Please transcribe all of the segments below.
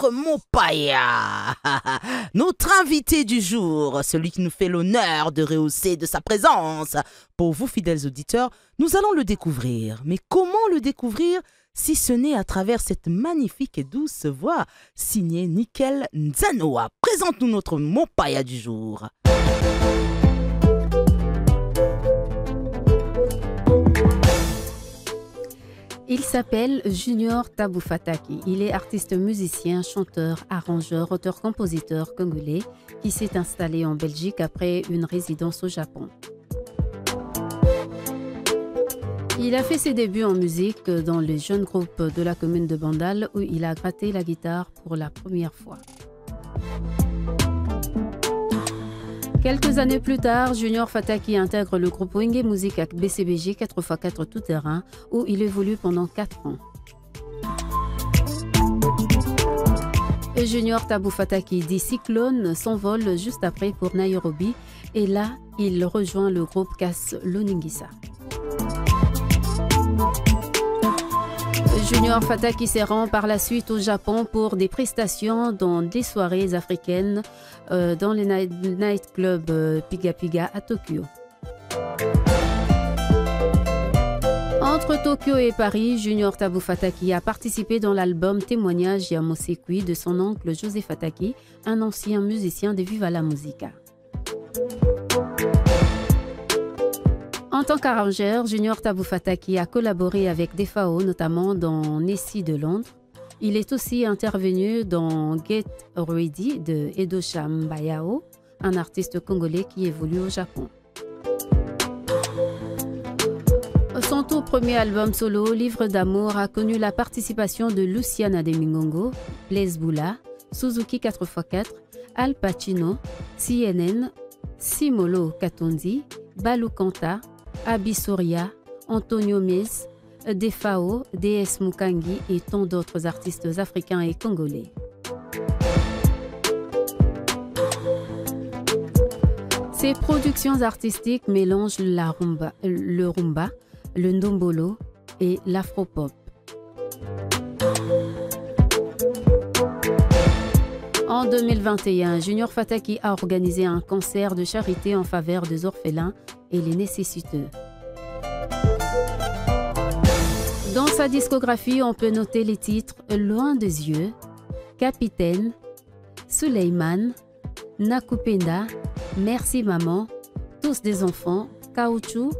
notre Mopaya. Notre invité du jour, celui qui nous fait l'honneur de rehausser de sa présence. Pour vous, fidèles auditeurs, nous allons le découvrir. Mais comment le découvrir si ce n'est à travers cette magnifique et douce voix signée Nickel Nzanoa? Présente-nous notre Mopaya du jour. Il s'appelle Junior Tabou Fataki. Il est artiste musicien, chanteur, arrangeur, auteur-compositeur congolais qui s'est installé en Belgique après une résidence au Japon. Il a fait ses débuts en musique dans les jeunes groupes de la commune de Bandal où il a gratté la guitare pour la première fois. Quelques années plus tard, Junior Fataki intègre le groupe Wenge Music avec BCBG 4x4 tout-terrain où il évolue pendant 4 ans. Et Junior Tabou Fataki dit Cyclone s'envole juste après pour Nairobi et là, il rejoint le groupe Casse Loningisa. Junior Fataki se rend par la suite au Japon pour des prestations dans des soirées africaines dans les nightclubs Piga Piga à Tokyo. Entre Tokyo et Paris, Junior Tabou Fataki a participé dans l'album Témoignage Yamosekui de son oncle José Fataki, un ancien musicien de Viva la Musica. En tant qu'arrangeur, Junior Tabou Fataki a collaboré avec Defao, notamment dans Nessie de Londres. Il est aussi intervenu dans Get Ready de Edo Shambayao, un artiste congolais qui évolue au Japon. Son tout premier album solo, Livre d'amour, a connu la participation de Luciana de Mingongo, Blaise Boula, Suzuki 4x4, Al Pacino, CNN, Simolo Katondi, Balou Kanta, Abi Soria, Antonio Mies, Defao, DS Mukangi et tant d'autres artistes africains et congolais. Ses productions artistiques mélangent le rumba, le ndombolo et l'afropop. En 2021, Junior Fataki a organisé un concert de charité en faveur des orphelins et les nécessiteux. Dans sa discographie, on peut noter les titres Loin des yeux, Capitaine, Suleiman, Nakupenda, Merci maman, Tous des enfants, Caoutchouc,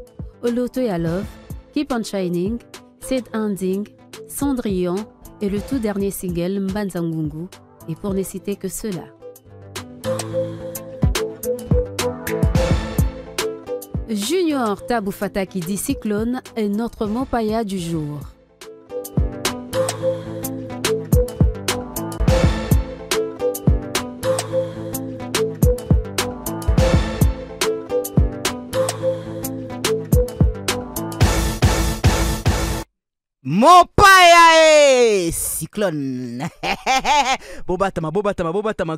Oloto ya Love, Keep on Shining, Said Ending, Cendrillon et le tout dernier single Mbanzangungu, et pour ne citer que cela. Junior Tabou Fataki dit Cyclone est notre Mopaya du jour. Mopaya Cyclone. Bobatama,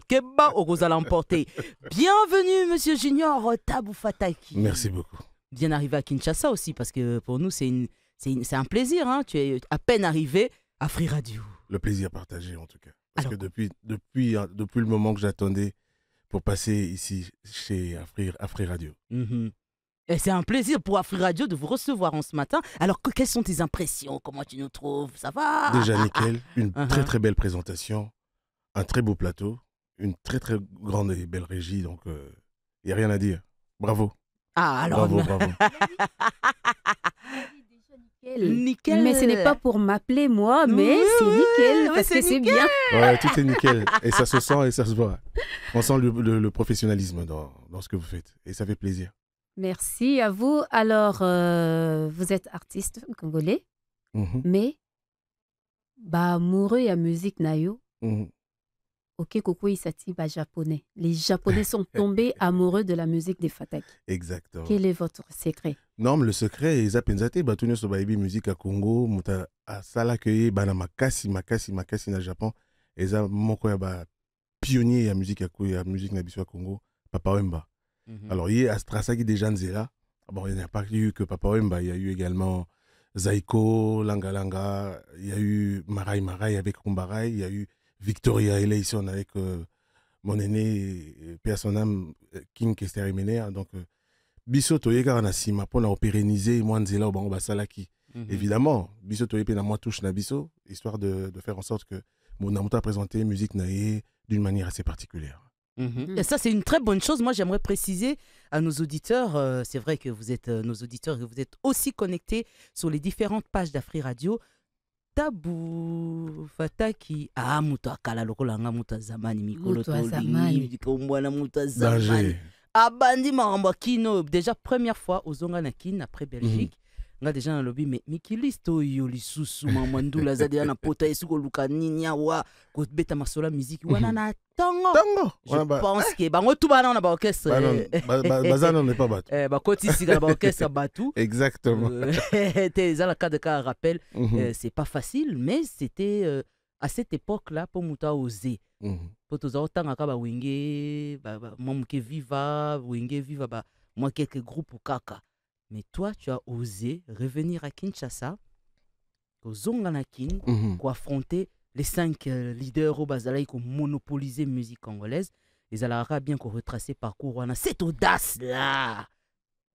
Keba, Ogoza l'emporter. Bienvenue, monsieur Junior Tabou Fataki. Merci beaucoup. Bien arrivé à Kinshasa aussi, parce que pour nous, c'est un plaisir. Hein. Tu es à peine arrivé à Free Radio. Le plaisir partagé, en tout cas. Parce que depuis le moment que j'attendais pour passer ici chez Free Radio. Et c'est un plaisir pour Free Radio de vous recevoir en ce matin. Alors, quelles sont tes impressions? Comment tu nous trouves? Ça va? Déjà nickel. Une très très belle présentation. Un très beau plateau. Une très très grande et belle régie. Donc, il n'y a rien à dire. Bravo. Ah, alors... Bravo. Nickel. Mais ce n'est pas pour m'appeler moi, mais c'est nickel, parce que c'est bien. Ouais, tout est nickel. Et ça se sent et ça se voit. On sent le professionnalisme dans ce que vous faites. Et ça fait plaisir. Merci à vous. Alors, vous êtes artiste congolais, mais amoureux de la musique nayo. Ok, Koko Isati, japonais. Les Japonais sont tombés amoureux de la musique des Fataki. Exactement. Quel est votre secret? Non, mais le secret, ils appenzate, batunyo so baibi musique à Congo, muta asala que bana makasi na Japon, eza moko ya ba pionnier ya musique na biso à Congo, Papa Wemba. Alors, il y a Astrasaki déjà Nzela. Bon, il n'y a pas eu que Papa Wemba, il y a eu également Zaiko, Langa Langa, il y a eu Marai avec Kumbarai, il y a eu Victoria Eleison avec mon aîné, paix à son âme, King Kester Imenea. Donc, biso toyeka na sima pour na pérenniser moi nzela au bango basalaki. Évidemment, biso toyepe na moi touche na biso, histoire de faire en sorte que mon amour a présenté musique naïe d'une manière assez particulière. Et ça, c'est une très bonne chose. Moi, j'aimerais préciser à nos auditeurs, c'est vrai que vous êtes nos auditeurs et vous êtes aussi connectés sur les différentes pages d'Afri Radio. Tabu Fataki muto akala lokola nga muto zamani mikolo tolingi kombwana muto zamani abandi makambo kino déjà première fois ozonga na kin après Belgique nga déjà na lobby mais mikilisto yo lisusu mamandula za déjà na pota esuko luka nini wa ko beta masola musique wana na tango je pense que bango tout bana na ba orchestre bazana n'est pas batu ba koti sika ba orchestre batu exactement t'es dans le cas de cas rappel c'est pas facile mais c'était à cette époque là pour muta oser pour tous autant ka ba wenge ba momuke viva ba moi quelques groupes kaka. Mais toi, tu as osé revenir à Kinshasa, au Zonganakin, pour affronter les 5 leaders au Bazalaï qui ont monopolisé la musique congolaise. Et alors, bien qu'on retrace parcours, on a cette audace-là.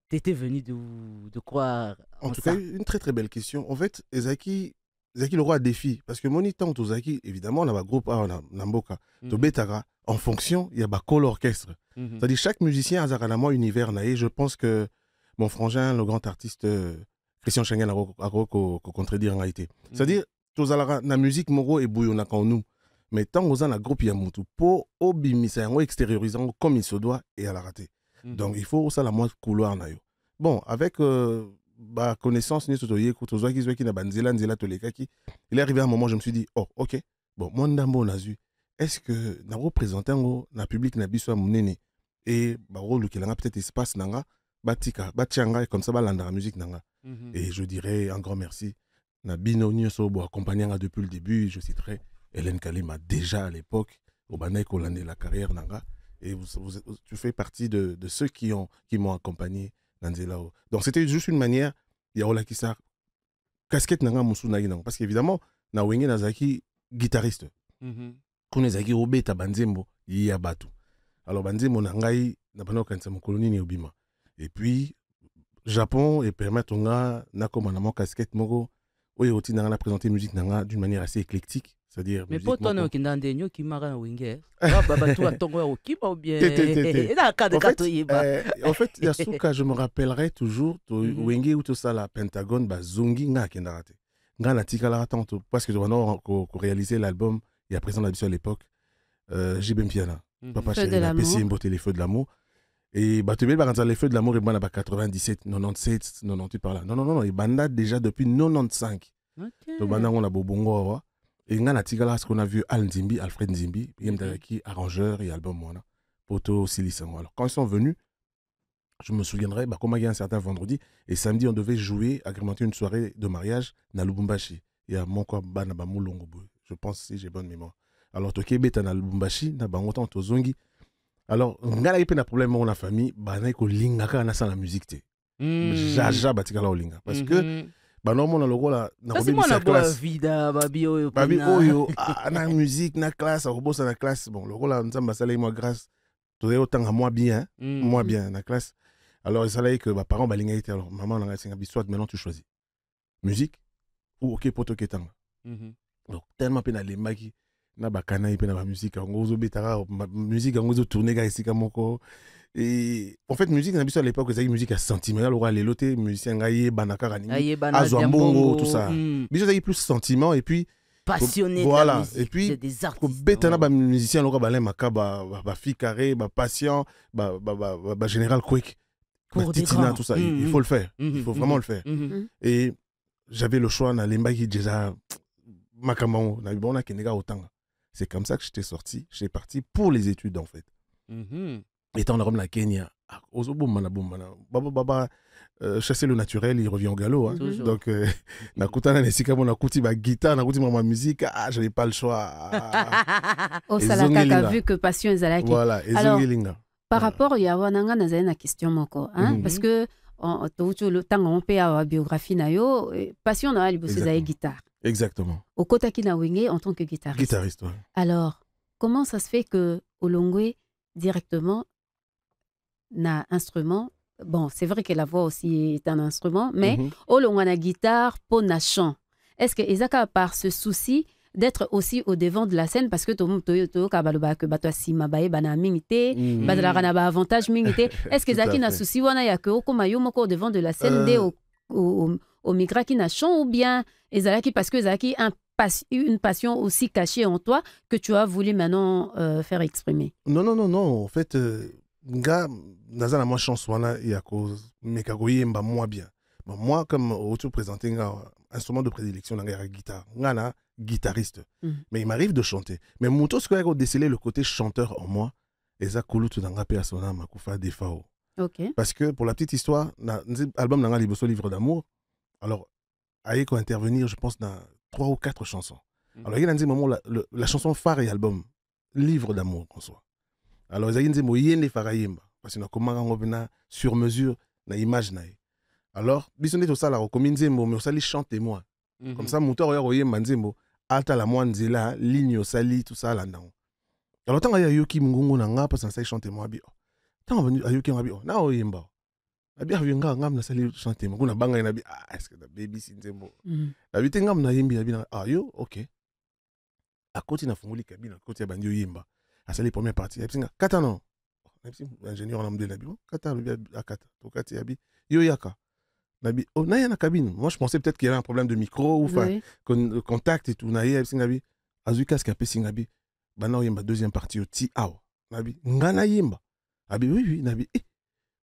Tu étais venu de croire en tout cas, une très très belle question. En fait, Ezaki le roi défi. Parce que mon temps, Zaki, évidemment, on a un groupe, on a Namboka, Tobetara. En fonction, il y a un call orchestre. C'est-à-dire chaque musicien a un univers. Et je pense que mon frangin, le grand artiste Christian Schengen, a contredit en réalité. C'est-à-dire, la musique moro et bouillonna quand nous. Mais tant qu'on a un groupe Yamutu, pour obimisa, extériorisant comme il se doit et à la rater. Donc il faut ça la moindre couloir. Bon, avec connaissance, il est arrivé à un moment, je me suis dit, oh, ok, bon, moi, Ndambo Nazu, est-ce que nous représentons le public Nabiso Mounene et le qui a peut-être espace nanga batika batianga et comme ça balanda la musique nanga et je dirais un grand merci na bino nyoso bo accompagnant depuis le début. Je citerai Hélène Kalima déjà à l'époque au Banaï Kolande la carrière nanga et tu fais partie de ceux qui m'ont accompagné dans Nzelao. Donc c'était juste une manière il y a qui ça casquette nanga musu nagi nanga parce qu'évidemment na wenge nazaki guitariste kunezaki obeta banzembo ya batu alors banzembo nangai na bana kanisa mkoloni ni obima. Et puis, Japon et permettre na comme mon casquette moko oyo oti na présenter musique d'une manière assez éclectique, c'est-à-dire mais pour toi qui ndande nyo ki mara wenge baba tu atongo o ki ba bien et dans le cas de Katoyiba en fait Yasuka je me rappellerai toujours to wenge ou to ça la Pentagone ba zongi nga kendarate nga na tikala tanto parce que on a réalisé l'album il y a présent l'habitude à l'époque JBM Piana papa chéri la PC mbote les feux de l'amour. Et Batubel par les feux de l'amour et bon 97, 97, 98 par là. Non, il banda déjà depuis 95. Le banda on a bobongo et on a tigala ce qu'on a vu Alfred Nzimbi, qui arrangeur et album moi Poto Silisango. Alors quand ils sont venus, je me souviendrai comme il y a un certain vendredi et samedi on devait jouer agrémenter une soirée de mariage na Lubumbashi. Il y a mon quoi bana ba mulongo. Je pense si j'ai bonne mémoire. Alors to kebeta na Lubumbashi na bango tant to zongi. Alors, on a un problème dans la famille, il faut que la musique. Jaja batikala olinga. Parce que, normalement, le rôle là, on a classe. Babi oyo, na musique, na classe, on bosse na classe. Bon, le rôle là, nous avons moi grâce. Tout est autant à moi bien, na classe. Alors, il s'allait que mes parents balinga été alors maman on a soit maintenant tu choisis. Musique ou OK poto ketanga. Donc tellement peine les magi na bakana ipe na ba musique ngozo betara musique ngozo tourner ga ici kamoko et en fait musique na biso à l'époque c'est musique à sentiment alors les loté musicien ngaye banaka rani azwambongo tout ça biso c'est plus sentiment et puis passionné voilà de la musique, et puis des artistes betana ba musicien alors ba maka ba fi carré ba patient ba général quick pour des grands tout ça il faut le faire il faut vraiment le faire et j'avais le choix na lembaki déjà makambo na bona kenega otanga. C'est comme ça que j'étais sorti. J'étais parti pour les études, en fait. Étant en Rome, la Kenya, chasser le naturel, il revient au galop. Hein. Donc, nakutana nesika mon nakuti ba guitare, nakuti ma musique, j'avais pas le choix. Au Salaka, vu que passion est à la Voilà, alors, par rapport à Yawananga, nous avons une question encore. Parce que, le temps on peut avoir biographie, passion, on a la guitare. Exactement. Au Kotaki na Wenge en tant que guitariste. Guitariste, ouais. Alors, comment ça se fait que Olongwe, directement, n'a instrument? Bon, c'est vrai que la voix aussi est un instrument, mais Olongwe na guitare pour na chant. Est-ce que Ezaka, par ce souci d'être aussi au devant de la scène, parce que to kabaloba que bato sima bae bana mingite, badala na ba avantage mingite, est-ce que Zaki na souci wana ya que okoma yo moko au devant de la scène dé au migra qui na chant, ou bien Ezalaki parce que Zaki une passion aussi cachée en toi que tu as voulu maintenant faire exprimer? Non. En fait, nga naza na moi chance wana ya cause mekagoyemba moi bien. Bon, moi comme auto présenté nga instrument de prédilection dans la guitare. Nga na guitariste. Mais il m'arrive de chanter. Mais mon tout ce que j'ai décelé le côté chanteur en moi, et ça coule tout dans la paix à son âme, à des FAO. Okay. Parce que pour la petite histoire, l'album dans le livre d'amour, alors, Aïe a intervenir, je pense, dans 3 ou 4 chansons. Alors, il y a un moment, la chanson phare et l'album, livre d'amour en soi. Alors, il y a un moment, il y a un farayemba. Parce que comment on revient sur mesure, na image na. Alors, bisonné tout ça, là, on commune zembo, mais on s'allie chanter moi. Comme ça, mon tour, il y a un zembo, alta la moine zela, ligne au sali, tout ça, là, non. Alors, tant qu'il y a Yoki Mungungu nanga, parce que ça chanter moi, bi. Tant qu'il y a Yoki Mungungu, na oyemba. Abi avienga ngam na sali chanter mo kuna banga na bi est-ce que da baby sinzembo abi tengam na yimbi abi na yo OK a koti na funguli kabina koti ya bandio yimba asali première partie abi singa kata non abi ingénieur na mdela bi kata lo bi akata to kati abi yo yaka nabi oh na yana cabine. Moi je pensais peut-être qu'il y avait un problème de micro ou enfin contact et tout na abi singa bi azuka ska pe singa bi bana yimba deuxième partie au ti aw nabi ngana yimba abi oui nabi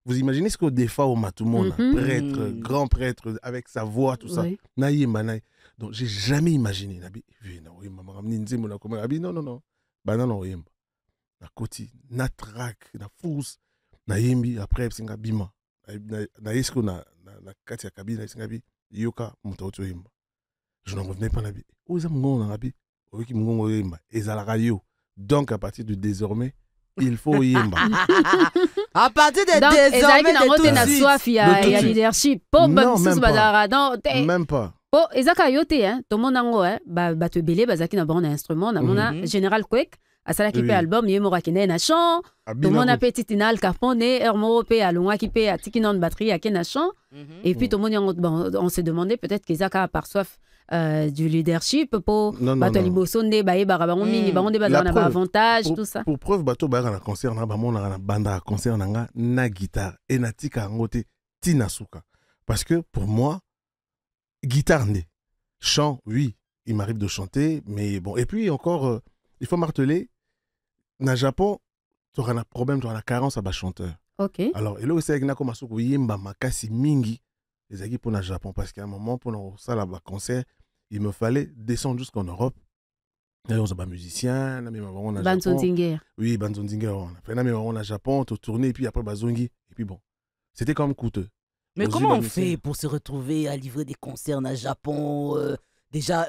vous imaginez ce qu'au défa au Matoumon, prêtre, grand prêtre, avec sa voix, tout ça. Donc, j'ai jamais imaginé. Non. Banana oyemba. Na koti, na track, na fous, na yembi, après, singa bima. Na esko na kati ya kabina, singa bi, yoka, mutauto yemba. Je n'en revenais pas, nabi. Où est-ce mon nabi? Oki mon yemba. Ezala yo. Donc, à partir de désormais, il faut yemba. À partir de désormais il y a leadership. Même pas. Oh, ezaka yote hein, to monango hein, ba te belé bazaki na bon instrument na mona Général Kwek, asala ki pe album yemo rakine na chant. To mona petit inal carpone, hermo pe alonga ki pe atiki non batterie à na chant. Et puis to mona on se demandait peut-être qu'ezaka par soif du leadership pour bato libosonde bae barabango mingi bangonde bazana ba avantage tout ça. Pour preuve bato ba na concert na ba mona na banda concert na na guitare et na tika ngote tina suka. Parce que pour moi guitare né. Chant, oui, il m'arrive de chanter, mais bon. Et puis encore, il faut marteler, na Japon, tu auras un problème, tu auras la carence à bas chanteur. Ok. Alors, et là aussi, il y a comme ça, yemba makasi mingi, les aguis pour le Japon, parce qu'à un moment, pour nos salles à concert, il me fallait descendre jusqu'en Europe. Là, on a musicien, on a Banson Zinger. Oui, Banson Zinger. On a Japon, on a tourné, et puis après, Bazongi. Et puis bon, c'était quand même coûteux. Mais comment on fait pour se retrouver à livrer des concerts au Japon déjà,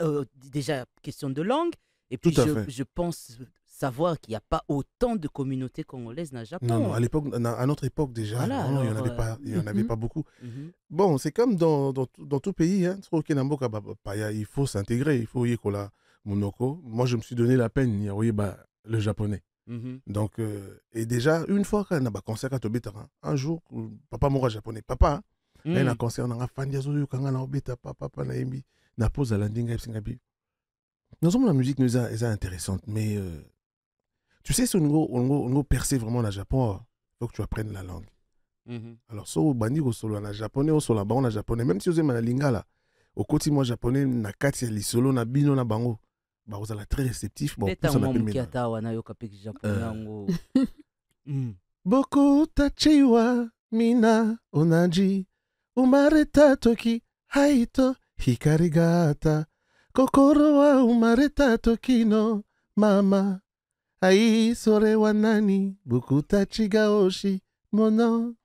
question de langue. Et puis, je pense savoir qu'il n'y a pas autant de communautés congolaises au Japon. Non, à notre époque déjà, voilà, non, il n'y en avait pas beaucoup. Bon, c'est comme dans tout pays. Hein, il faut s'intégrer. Il faut y aller monoko. Moi, je me suis donné la peine. Le japonais. Donc, et déjà, une fois qu'on a un concert à Tobeta, un jour, papa mourra japonais. Papa, il y a un concert, on a fan papa na pose à landing. Nous sommes la musique nous est intéressante, mais tu sais, si on percer vraiment le Japon, il faut que tu apprennes la langue. Alors, so bandi go solo na japonais ou solo na japonais, même si vous aimez la lingala, au côté moi japonais na kati li solo na bino na bango. Bah, vous allez très réceptif. Bon, Boko tachiwa mina onaji umareta toki haito hikarigata kokoro wa umareta toki no mama ai sore wa nani buku tachiga oshi mono.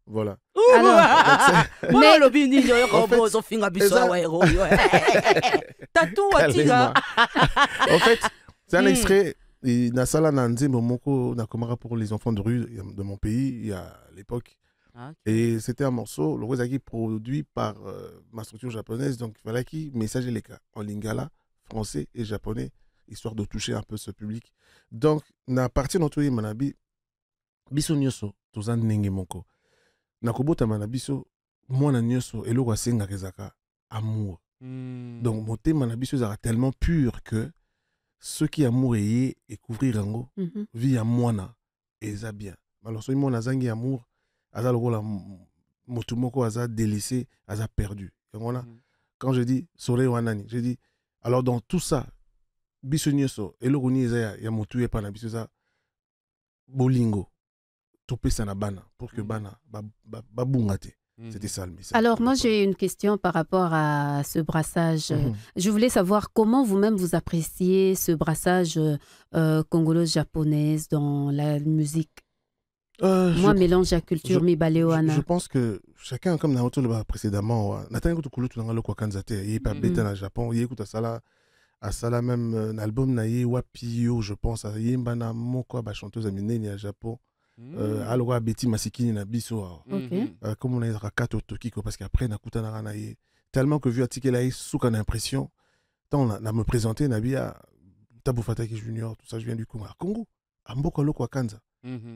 Voilà. Alors, mais le bini yo ko so finga biso wa hero yo. Tatou atiga. En fait, c'est un extrait. Nasala Nanze Momoko Nakomara pour les enfants de rue de mon pays. Il y a à l'époque, Ah, ok. Et c'était un morceau, le Rosaki produit par ma structure japonaise, donc il fallait qu'il message les cas en lingala, français et japonais, histoire de toucher un peu ce public. Donc, na partir de notre manabi, biso nyoso, tozan nenge moko. Na kobota manabiso, mwana nyoso, eloko asenga kezaka, amour. Donc, moté manabiso zara tellement pur que ceux qui amour et couvrir ango, vie à moana, et ça bien. Alors, ce mon azangi amour, aza lokola motu moko aza délaissé, aza perdu. Quand je dis soleil wanani, je dis alors dans tout ça, biso nyoso, eloko ni eza ya motu epa na biso za bolingo, topesa na bana pour que bana ba bungate. C'était ça le message. Alors moi j'ai une question par rapport à ce brassage. Je voulais savoir comment vous-même vous appréciez ce brassage congolo-japonaise dans la musique. Moi, mélange à culture, mi baléoana. Je pense que chacun, comme dans le précédemment, n'attend que tout le monde kanzate. Il est pas bête au Japon. Il écoute à ça même un album naïe Wapio, je pense. Il y a une moko ba chanteuse aminée au Japon. Alors Betty Masikini na biso. Comme on a Rakato Tokiko parce qu'après nakuta na naïe tellement que vu article là souka l'impression. Tant on a me présenté Nabia Tabou Fataki Junior, tout ça je viens du Congo. Amboko loko kanza.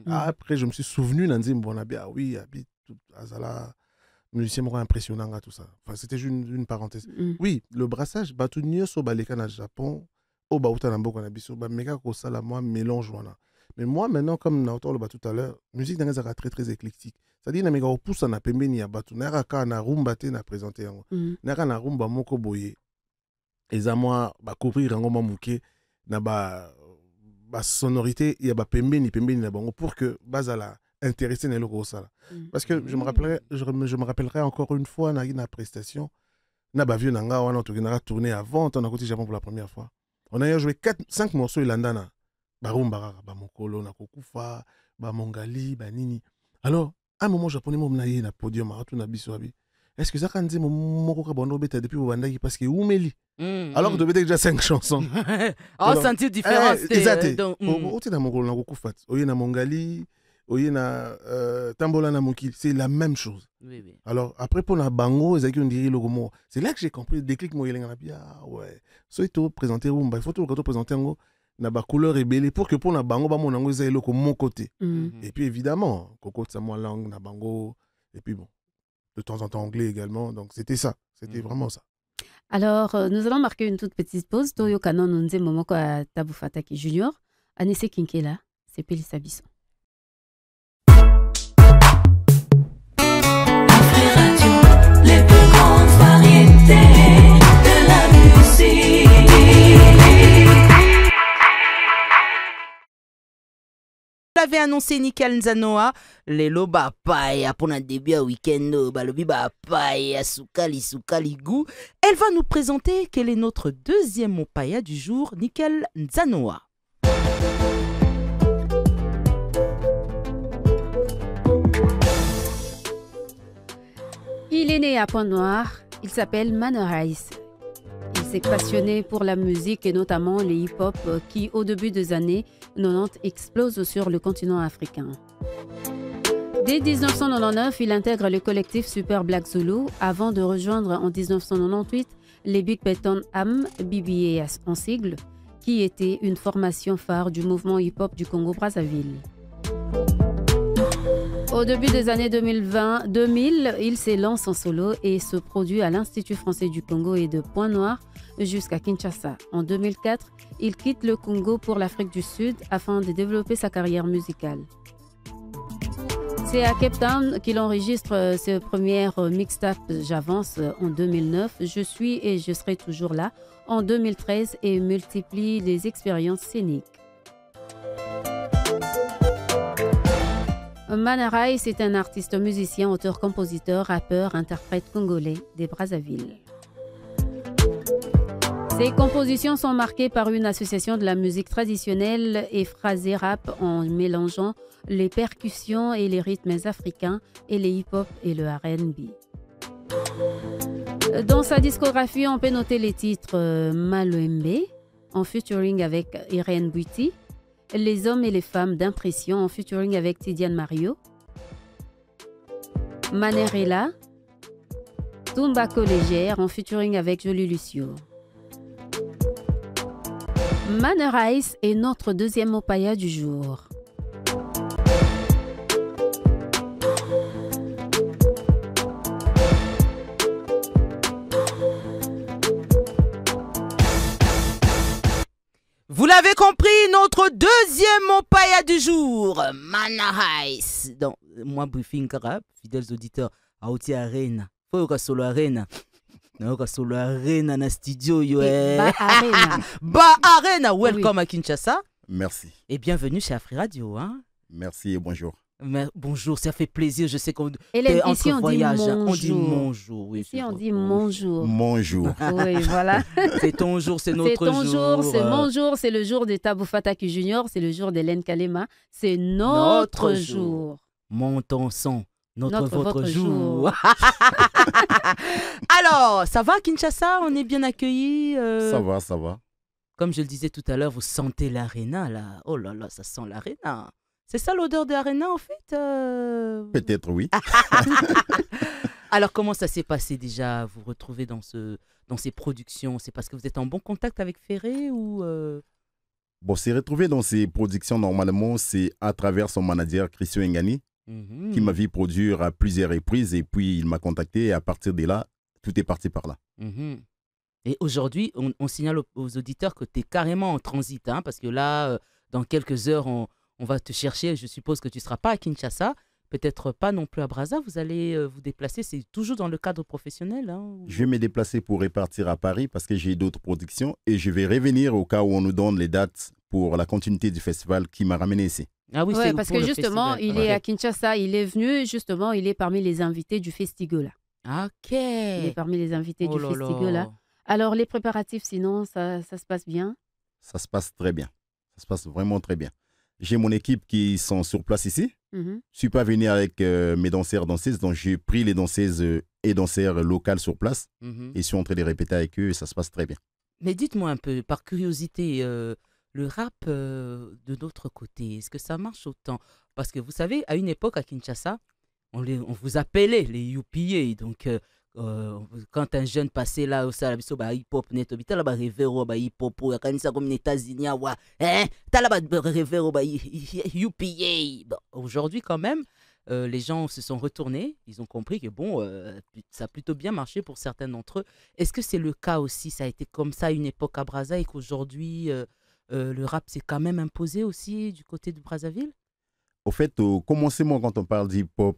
Après, je me suis souvenu dans Bonabia, oui, Azala, musicien impressionnant, tout ça. Enfin, c'était juste une parenthèse. Oui, le brassage, Batunio Sobaleka na Japon, au Bauta Nambo Nabiso, Mega Kosala, moi, mélange. Mais moi, maintenant, comme Naoto le tout à l'heure, musique dans les très très éclectique. C'est-à-dire, na mega opousse na pembeni ya batu, na raka na rumba te na présenté yango. Na raka na rumba moko boye. Eza moi, ba couvrir yango mamuke, na ba sonorité, il y a pembeni na bango pour que bazala intéressé na loko sala. Parce que je me rappellerai encore une fois na une prestation na ba vieux nanga wana to na tourné avant on a côté Japon pour la première fois. On a joué 5 morceaux ilandana. Ba rumba ba mokolo na kokufa, ba mongali, ba nini. Alors, à un moment japonais mo na na podium aratu na biso abi. Est-ce que ça quand dit moko ka bondo beta depuis bandaki parce que oumeli. Alors que tu devais déjà 5 chansons. Oh, sentir différence. Exact. Tu na mongolo na kokufat. Oye na mongali, oye na tambola na mokili, c'est la même chose. Oui, oui. Alors après pour na bango, ezaki on dirait logo mo. C'est là que j'ai compris le déclic mo yelenga na bia. Ouais. So il faut présenter rumba, il faut tout présenter ngo na ba couleur ébélée pour que pour na bango ba monango ezali loko mon côté. Et puis évidemment, Coco de Samoa langue na bango et puis bon, de temps en temps anglais également. Donc c'était ça, c'était vraiment ça. Alors, nous allons marquer une toute petite pause. Toyo Kanon Nunze Momoko à Tabou Fataki Junior. Anissé Kinkela, c'est Pélissa Bisson. Afrique Radio, les plus grandes variétés de la musique. L'avait annoncé Nickel Nzanoa, les loba paille pour un début à week-end, balobi ba paille, soukali goût. Elle va nous présenter quel est notre deuxième mot paille du jour, Nickel Nzanoa. Il est né à Pointe-Noire, il s'appelle Manorize. Il s'est passionné pour la musique et notamment les hip-hop qui, au début des années 90, explosent sur le continent africain. Dès 1999, il intègre le collectif Super Black Zulu avant de rejoindre en 1998 les Big Beton Am, BBAS en sigle, qui était une formation phare du mouvement hip-hop du Congo-Brazzaville. Au début des années 2000, il s'élance en solo et se produit à l'Institut français du Congo et de Pointe-Noire jusqu'à Kinshasa. En 2004, il quitte le Congo pour l'Afrique du Sud afin de développer sa carrière musicale. C'est à Cape Town qu'il enregistre ses premières mixtapes J'avance en 2009, Je suis et je serai toujours là en 2013 et multiplie les expériences scéniques. Manorize est un artiste musicien, auteur, compositeur, rappeur, interprète congolais des Brazzaville. Ses compositions sont marquées par une association de la musique traditionnelle et phrasé rap en mélangeant les percussions et les rythmes africains et les hip-hop et le R&B. Dans sa discographie, on peut noter les titres Malembe en featuring avec Irene Buiti, Les hommes et les femmes d'impression en featuring avec Tidiane Mario, Manerella, Tumba Collégère en featuring avec Jolie Lucio. Manner Ice est notre deuxième opaya du jour. Vous l'avez compris, notre deuxième opaya du jour, Manner Ice. Donc, moi, briefing rap, fidèles auditeurs, Aouti Arena. Faut que solo Arena. Non, que solo Arena na studio, yo. Ba Arena. Ba Arena, welcome à Kinshasa. Merci. Et bienvenue chez Afri Radio. Hein. Merci et bonjour. Bonjour, ça fait plaisir. Je sais qu'on Hélène, est ici entre on voyages. dit On dit bonjour. bonjour. Oui, Ici on dit mon jour. Mon jour. Oui, voilà. C'est ton jour, c'est notre C'est ton jour, c'est euh, mon jour, c'est le jour de Tabou Fataki Junior, c'est le jour d'Hélène Kalema, c'est notre jour. Montons son, votre votre jour. Alors, ça va Kinshasa? On est bien accueillis Ça va, ça va. Comme je le disais tout à l'heure, vous sentez l'aréna là. Oh là là, ça sent l'aréna. C'est ça l'odeur de l'aréna en fait Peut-être oui. Alors, comment ça s'est passé déjà, vous retrouver dans ces productions? C'est parce que vous êtes en bon contact avec Ferré ou Bon, s'est retrouvé dans ces productions normalement, c'est à travers son manager Christian Ngani qui m'a vu produire à plusieurs reprises et puis il m'a contacté et à partir de là, tout est parti par là. Mhm. Et aujourd'hui, on signale aux auditeurs que tu es carrément en transit, hein, parce que là, dans quelques heures, on va te chercher. Je suppose que tu ne seras pas à Kinshasa, peut-être pas non plus à Brazza. Vous allez vous déplacer, c'est toujours dans le cadre professionnel. Hein, ou... Je vais me déplacer pour repartir à Paris parce que j'ai d'autres productions et je vais revenir au cas où on nous donne les dates pour la continuité du festival qui m'a ramené ici. Ah oui, Ouais, c'est parce pour que le justement, festival. il est à Kinshasa, il est venu, justement, il est parmi les invités du Festigola. Ok. Il est parmi les invités Oh du là là. Festigola. Alors, les préparatifs, sinon, ça se passe bien? Ça se passe très bien. Ça se passe vraiment très bien. J'ai mon équipe qui sont sur place ici. Mhm. Je ne suis pas venu avec mes danseurs, danseuses, donc j'ai pris les danseuses et danseurs locaux sur place Mhm. et je suis en train de répéter avec eux et ça se passe très bien. Mais dites-moi un peu, par curiosité, le rap de notre côté, est-ce que ça marche autant? Parce que vous savez, à une époque à Kinshasa, on vous appelait les UPA. Donc, quand un jeune passait là au Salabiso, bah hip-hop net, là bas revero, bah hip-hop, ou kanisa comme les États-Unis, ouais, hein, t'as là bas revero, bah UPA. Bon, aujourd'hui, quand même, les gens se sont retournés, ils ont compris que bon, ça a plutôt bien marché pour certains d'entre eux. Est-ce que c'est le cas aussi? Ça a été comme ça à une époque à Brazza et qu'aujourd'hui, le rap s'est quand même imposé aussi du côté de Brazzaville? Au fait, au commencement, quand on parle d'hip-hop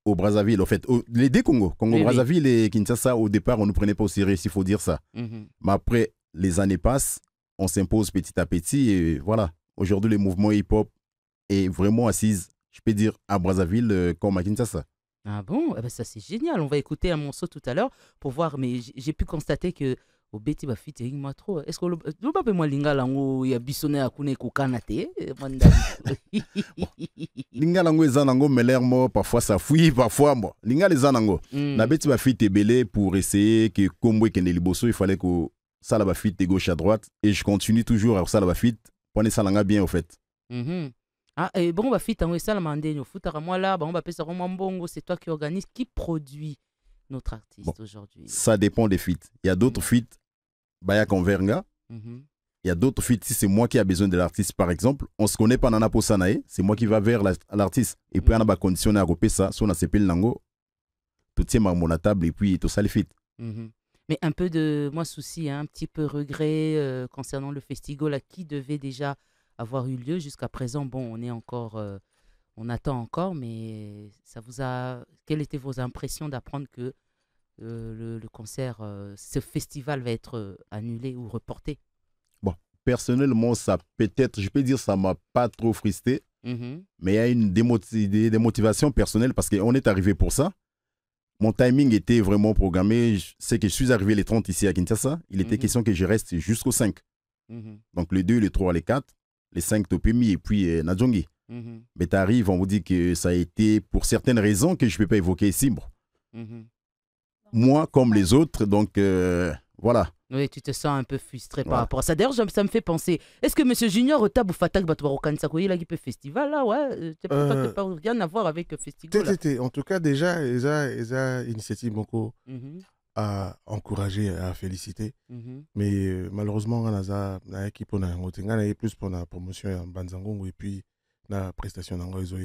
au Brazzaville, au fait, les deux Congos, Oui, oui. Brazzaville et Kinshasa, au départ, on ne nous prenait pas au sérieux, s'il faut dire ça. Mhm. Mais après, les années passent, on s'impose petit à petit et voilà. Aujourd'hui, le mouvement hip-hop est vraiment assise, je peux dire, à Brazzaville comme à Kinshasa. Ah bon? Eh ben ça c'est génial. On va écouter un morceau tout à l'heure pour voir, mais j'ai pu constater que au beti ba fit moi trop. Est-ce que le pas moi lingala ngo ya bisone akune ko kanate Linga lango eza nango melermo, parfois ça fouille, parfois moi. Linga les anango. Na beti ba fit belé pour essayer que Kombo et Liboso, il fallait que ça la ba fit de gauche à droite et je continue toujours à ça la ba fit. Prenez ça langa bien au fait. Ah et bon ba fit en ça la mandé futara moi là, on va appeler ça mbongo, c'est toi qui organise, qui produit notre artiste aujourd'hui. Ça dépend des feats. Il y a d'autres feats, Baya Converga. Mhm. Il y a d'autres feats, si c'est moi qui a besoin de l'artiste, par exemple, on se connaît pas Nana Posanae, c'est moi qui va vers l'artiste. Et puis, on a conditionné à couper ça, si on a s'épile nango, tout tient à mon table et puis tout ça les feats. Mhm. Mais un peu de moi souci, hein, un petit peu regret concernant le festival qui devait déjà avoir eu lieu jusqu'à présent. Bon, on est encore, on attend encore, mais ça vous a. Quelles étaient vos impressions d'apprendre que le concert, ce festival va être annulé ou reporté? Bon, personnellement, ça peut-être, je peux dire, ça m'a pas trop frustré, Mhm. mais il y a une démotivation personnelle parce qu'on est arrivé pour ça. Mon timing était vraiment programmé. C'est que je suis arrivé les 30 ici à Kinshasa. Il était question que je reste jusqu'au 5. Mhm. Donc les 2, les 3, les 4, les 5 Topemi et puis Nadjongi. Mhm. Mais t'arrives, on vous dit que ça a été pour certaines raisons que je ne peux pas évoquer ici. Bon. Mhm. Moi, comme les autres, donc voilà. Oui, tu te sens un peu frustré par Voilà. rapport à ça. D'ailleurs, ça me fait penser, est-ce que Monsieur Junior Tabu Fatak Batouarokan Sakoye, là, qui peut festival, là, ouais, t'as pas rien à voir avec le festival. En tout cas, déjà, ils ont initiative beaucoup Mhm, à encourager, à féliciter. mhm. Mais malheureusement, on a une équipe pour plus pour la promotion en Banzangongo et puis la prestation en réseau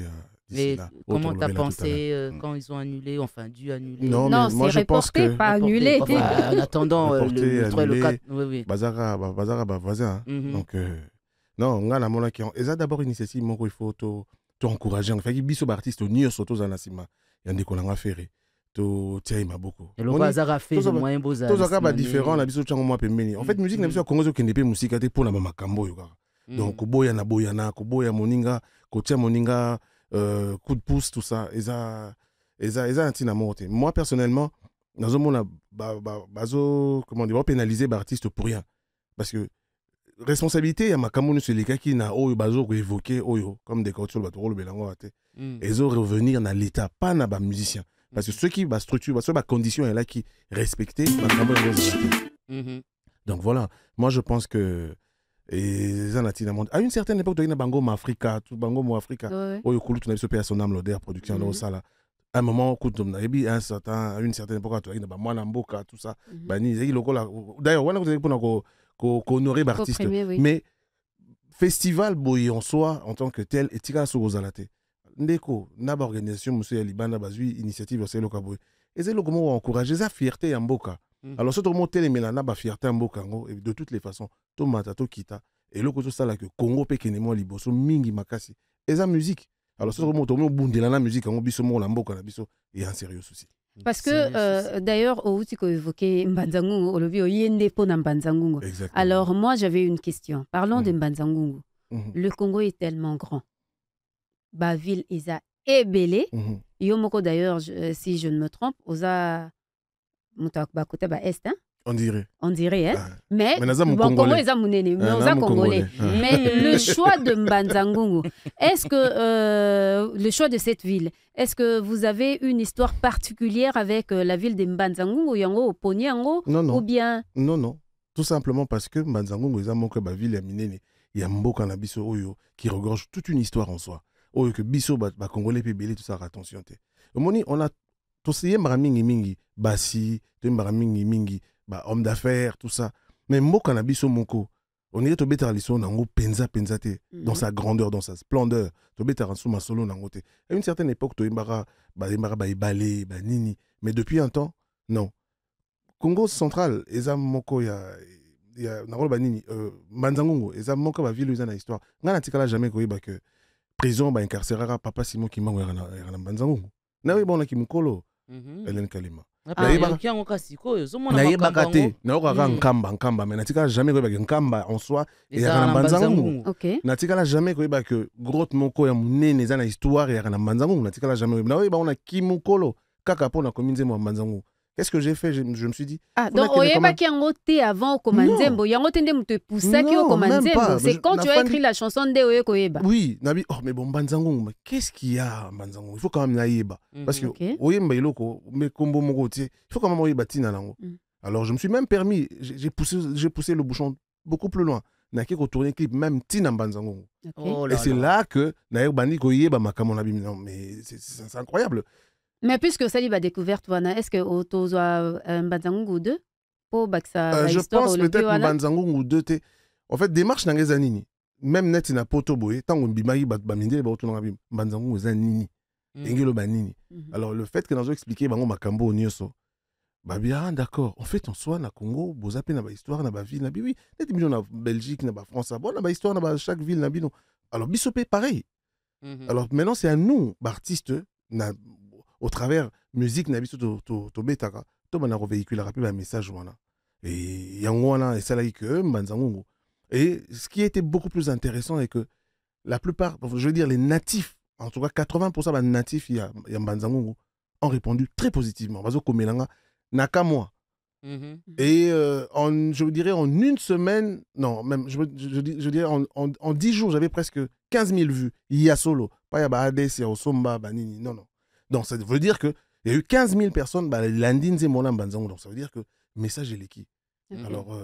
d'ici Et là. comment Autour t'as de là tout à pensé Mm. quand ils ont annulé, enfin dû annuler Non, Non, mais moi c'est je pense reporté, que pas annulé. Enfin, en attendant Reporté, le 3 et le annulé. 4. Oui, oui. Bazara voisin. Mhm. Donc non, on a mon qui ont d'abord initiative mon il faut to encourager en fait il biso artiste au niyo soto za nasima. Il y a des qu'on a fait. To tiens il m'a beaucoup. Et le hasard a fait Tous le ça- moyen beau Tous ça va différent la biso chango moi pembeni. En fait musique na biso Congo zo kenepe musique ate pour na makambo yo kaka. Donc koboya na boyana, koboya moninga, kotia moninga coup de pouce tout ça eza antina monte. Moi personnellement nazomona bazo comment dire pénaliser artiste pour rien parce que responsabilité ya makambo sur les gars qui na oyo bazo ko évoquer oyo comme des cultures bato le belango ate et zo revenir na l'état pas na ba musicien parce que ceux qui ba structure ceux ba condition est là qui respecter makambo yo. Donc voilà, moi je pense que et à une certaine époque de bango ma Africa tout bango mo Africa Ouais. oyo kulu tu na biso pe son âme l'odeur production dans ça là à un moment écoute on a à une certaine époque tu na ba mwana mboka tout ça bani zeki lokola d'ailleurs wana ko pour ko honorer l'artiste Oui. mais festival boy en soi en tant que tel et tika so gozalate ndeko na ba organisation monsieur ya libanda bazui initiative c'est le kaboy et c'est le comment encourager sa fierté ya mboka. Alors surtout monter les melana ba fierté ya mboka ngo et de toutes les façons to mata to kita et le kozo sala que Congo pe kenemo liboso mingi makasi et sa musique. Alors surtout monter au bundela na musique ngo biso mo la mboka na biso et un sérieux souci. Parce que d'ailleurs, au Outiko évoqué Mbanzangungu, au lobby, Yende Pona Mbanzangungu. Exactement. Alors moi, j'avais une question. Parlons de Mbanzangungu. Le Congo est tellement grand. Ba ville Isa Ebele. Yomoko d'ailleurs, si je ne me trompe, Oza Mutakbakota ba Est, hein? On dirait, hein? Mais Congo est Mounene, mais Oza Congolais. Mais le choix de Mbanzangungu, est-ce que le choix de cette ville, est-ce que vous avez une histoire particulière avec la ville de Mbanzangungu, Yango, Poniango, ou bien... Non. Tout simplement parce que Mbanzangungu est un ville ya minene, il y a Mboka na biso oyo qui regorge toute une histoire en soi. Oyo que biso ba Congolais pe belé tout ça attention té. Moni on a tosiyé mingi basi, to mingi bah, homme d'affaires, tout ça. Mais Mboka na biso moko, on est tombé dans l'histoire nango penza te dans sa grandeur, dans sa splendeur. Tombé dans ma solo nango te. À une certaine époque, to imbara balé, nini. Mais depuis un temps, non. Congo central, eza moko ya narolo banini Mbanzangungu, eza moko ba ville na histoire. Ngana tikala jamais ko yeba que prison ba incarcérera papa Simon Kimbangu ya na Mbanzangungu. Na we bona kimukolo. Hélène Kalima. Nayeba te naoka nkamba mais natika jamais ko yeba nkamba en soi et ya na Mbanzangungu. Natika jamais ko yeba que grotte moko ya munene za na histoire ya na Mbanzangungu natika jamais na yeba ona kimukolo kaka pona commune mo Mbanzangungu. Qu'est-ce que j'ai fait? Je me suis dit. Ah, donc, au yeba qui en te avant au Komandembo, yango tende mu te poussa qui au Komandembo. C'est quand tu as écrit la chanson de Oye Koyeba. Oui, nabi, oh, mais bon, Mbanzangungu, qu'est-ce qu'il y a, Mbanzangungu? Il faut quand même naïba. Parce que, Oyemba Iloko, mais Kombo Mogotier, il faut quand même Oyeba Tina Nango. Alors, je me suis même permis, j'ai poussé le bouchon beaucoup plus loin. Naki ko tourner clip, même Tina Mbanzangungu. Et c'est là que, Naïr Bani Koyeba Makamon Nabi, non, mais c'est incroyable. Mais puisque ça a découvert, est-ce que Otozo a Mbanzangungu 2 pour Baksa je pense peut-être Mbanzangungu 2 te. En fait, démarche na ngezanini. Même net na poto boye, tant on bimayi baminde ba otonga bim Mbanzangungu zanini. Engelo banini. Alors le fait que nous avons expliqué bango makambo nyoso. Bah bien d'accord. En fait, en soi na Congo, bozape na ba histoire na ba ville na bi oui, net million na Belgique na ba France, bon na ba histoire na ba chaque ville na bino. Alors bisopé pareil. Alors maintenant c'est à nous, artistes na au travers musique na biso to betaka to bana véhiculer rapide un message wana et yango wana et ça là que Mbanzangungu et ce qui était beaucoup plus intéressant est que la plupart je veux dire les natifs en tout cas 80% des natifs ya Mbanzangungu ont répondu très positivement bazo komelanga nakamwa et je vous dirais en une semaine non même je dirais en 10 jours j'avais presque 15 000 vues ya solo pas ya ba ADS ya Osomba banini non. Donc, ça veut dire qu'il y a eu 15 000 personnes, Landinze Mona Mbanzangungu. Donc, ça veut dire que le message est qui. Ok. Alors,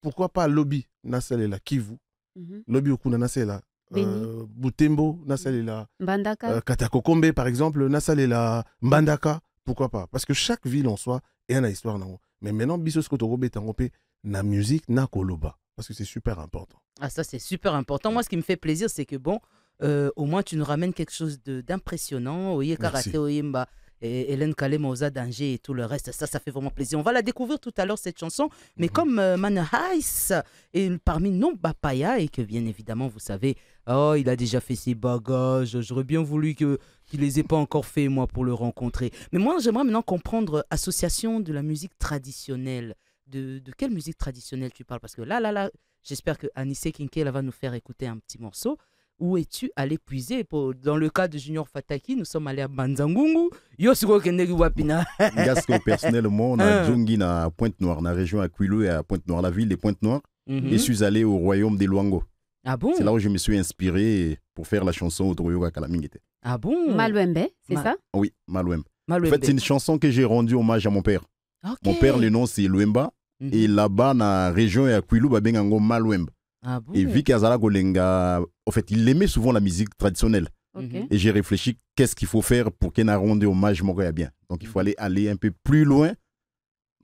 pourquoi pas Lobby Nasalela Kivu, Mhm. Lobby Okuna Nasalela, Beni. Butembo Nasalela, Mbandaka. Katakokombe par exemple, Nasalela, Mbandaka, pourquoi pas? Parce que chaque ville en soi est une histoire. Mais maintenant, Bissos Kotorobe Tangopé, na musique, na koloba. Parce que c'est super important. Ah, ça, c'est super important. Moi, ce qui me fait plaisir, c'est que bon, au moins, tu nous ramènes quelque chose d'impressionnant. Oye Merci. Karaté, Oye Mba, et Hélène Kalema, Oza Danger et tout le reste. Ça fait vraiment plaisir. On va la découvrir tout à l'heure, cette chanson. Mais comme Mana Heiss est parmi nos Bapaya et que, bien évidemment, vous savez, oh, il a déjà fait ses bagages. J'aurais bien voulu qu'il les ait pas encore fait, moi, pour le rencontrer. Mais moi, j'aimerais maintenant comprendre association de la musique traditionnelle. De quelle musique traditionnelle tu parles? Parce que là, j'espère que Anissé Kinkela va nous faire écouter un petit morceau. Où es-tu allé puiser dans le cas de Junior Fataki, nous sommes allés à Banzangungu. Yo siko kendeki wapina. Gasco, personnellement, on a Djongi à Pointe-Noire, dans la région à Quilo et à Pointe-Noire, la ville de Pointe-Noire. Mhm. Et je suis allé au royaume des Luango. Ah bon? C'est là où je me suis inspiré pour faire la chanson Otroyoga Kalamingete. Ah bon? Malouembe, c'est Ma- ça? Oui, Malouem. En Malouembe. fait, c'est une chanson que j'ai rendue hommage à mon père. Ok. Mon père, le nom, c'est Luemba. Mhm. Et là-bas, dans la région à Quilo, Babengango Malouembe. Ah bon? Et vu qu'Azala Golenga, en fait, il aimait souvent la musique traditionnelle. Ok. Mhm. Et j'ai réfléchi, qu'est-ce qu'il faut faire pour qu'il ait rendu hommage à bien. Donc, il faut aller un peu plus loin.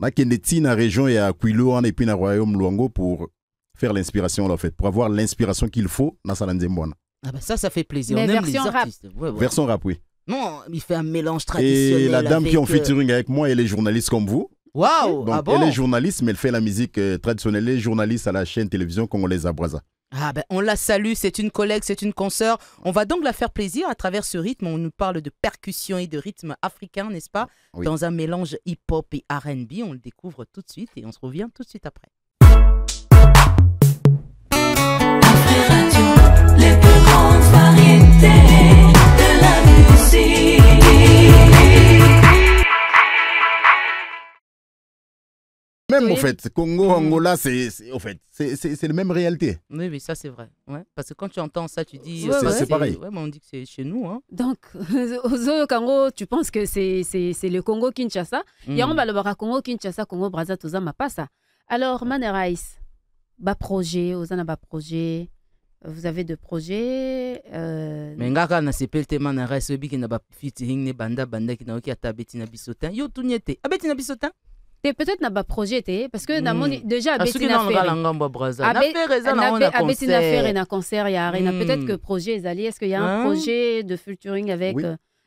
Là, qu'il est dans la région et à Quilo, et puis dans le royaume Luango pour faire l'inspiration, là, en fait, pour avoir l'inspiration qu'il faut dans Salanzembouana. Ah bah ça fait plaisir. Mais On aime les version rap. artistes. Ouais, ouais. Version rap, oui. Non, il fait un mélange traditionnel. Et la dame qui est en avec, featuring avec moi, elle est journaliste comme vous. Waouh! Donc, Ah bon? elle est journaliste, mais elle fait la musique traditionnelle. Elle est journaliste à la chaîne télévision congolaise à Brazza. Ah ben on la salue, c'est une collègue, c'est une consoeur. On va donc la faire plaisir à travers ce rythme. On nous parle de percussion et de rythme africain, n'est-ce pas? Oui. Dans un mélange hip-hop et R&B. On le découvre tout de suite et on se revient tout de suite après. Afrique Radio, les plus grandes variétés de la musique. Même Oui. au fait, Congo, Angola, c'est la même réalité. Oui, oui, ça c'est vrai. Ouais. Parce que quand tu entends ça, tu dis... Ouais, c'est pareil. Ouais, mais on dit que c'est chez nous. Hein. Donc, au Congo, tu penses que c'est le Congo-Kinshasa? Mm. Et on va le voir à Congo-Kinshasa, Congo-Brazza, tout ça, mais pas ça. Alors, Manerice, bas projet, Ozana bas projet, vous avez de projets Mais ngaka na sepel te man reste obi ki na ba featuring ne banda ki na oki ata Bettina Bisotin. Yo tout nyete. A Bettina Bisotin? Et peut-être n'a pas projet, parce que déjà, Asuki Bettina na nga Ferry. ngamba braza. Na faire eza na ona Bettina Ferry concert. na concert, il y a rien. Peut-être que projet, Zali, est-ce qu'il y a un Hein? projet de featuring avec Oui.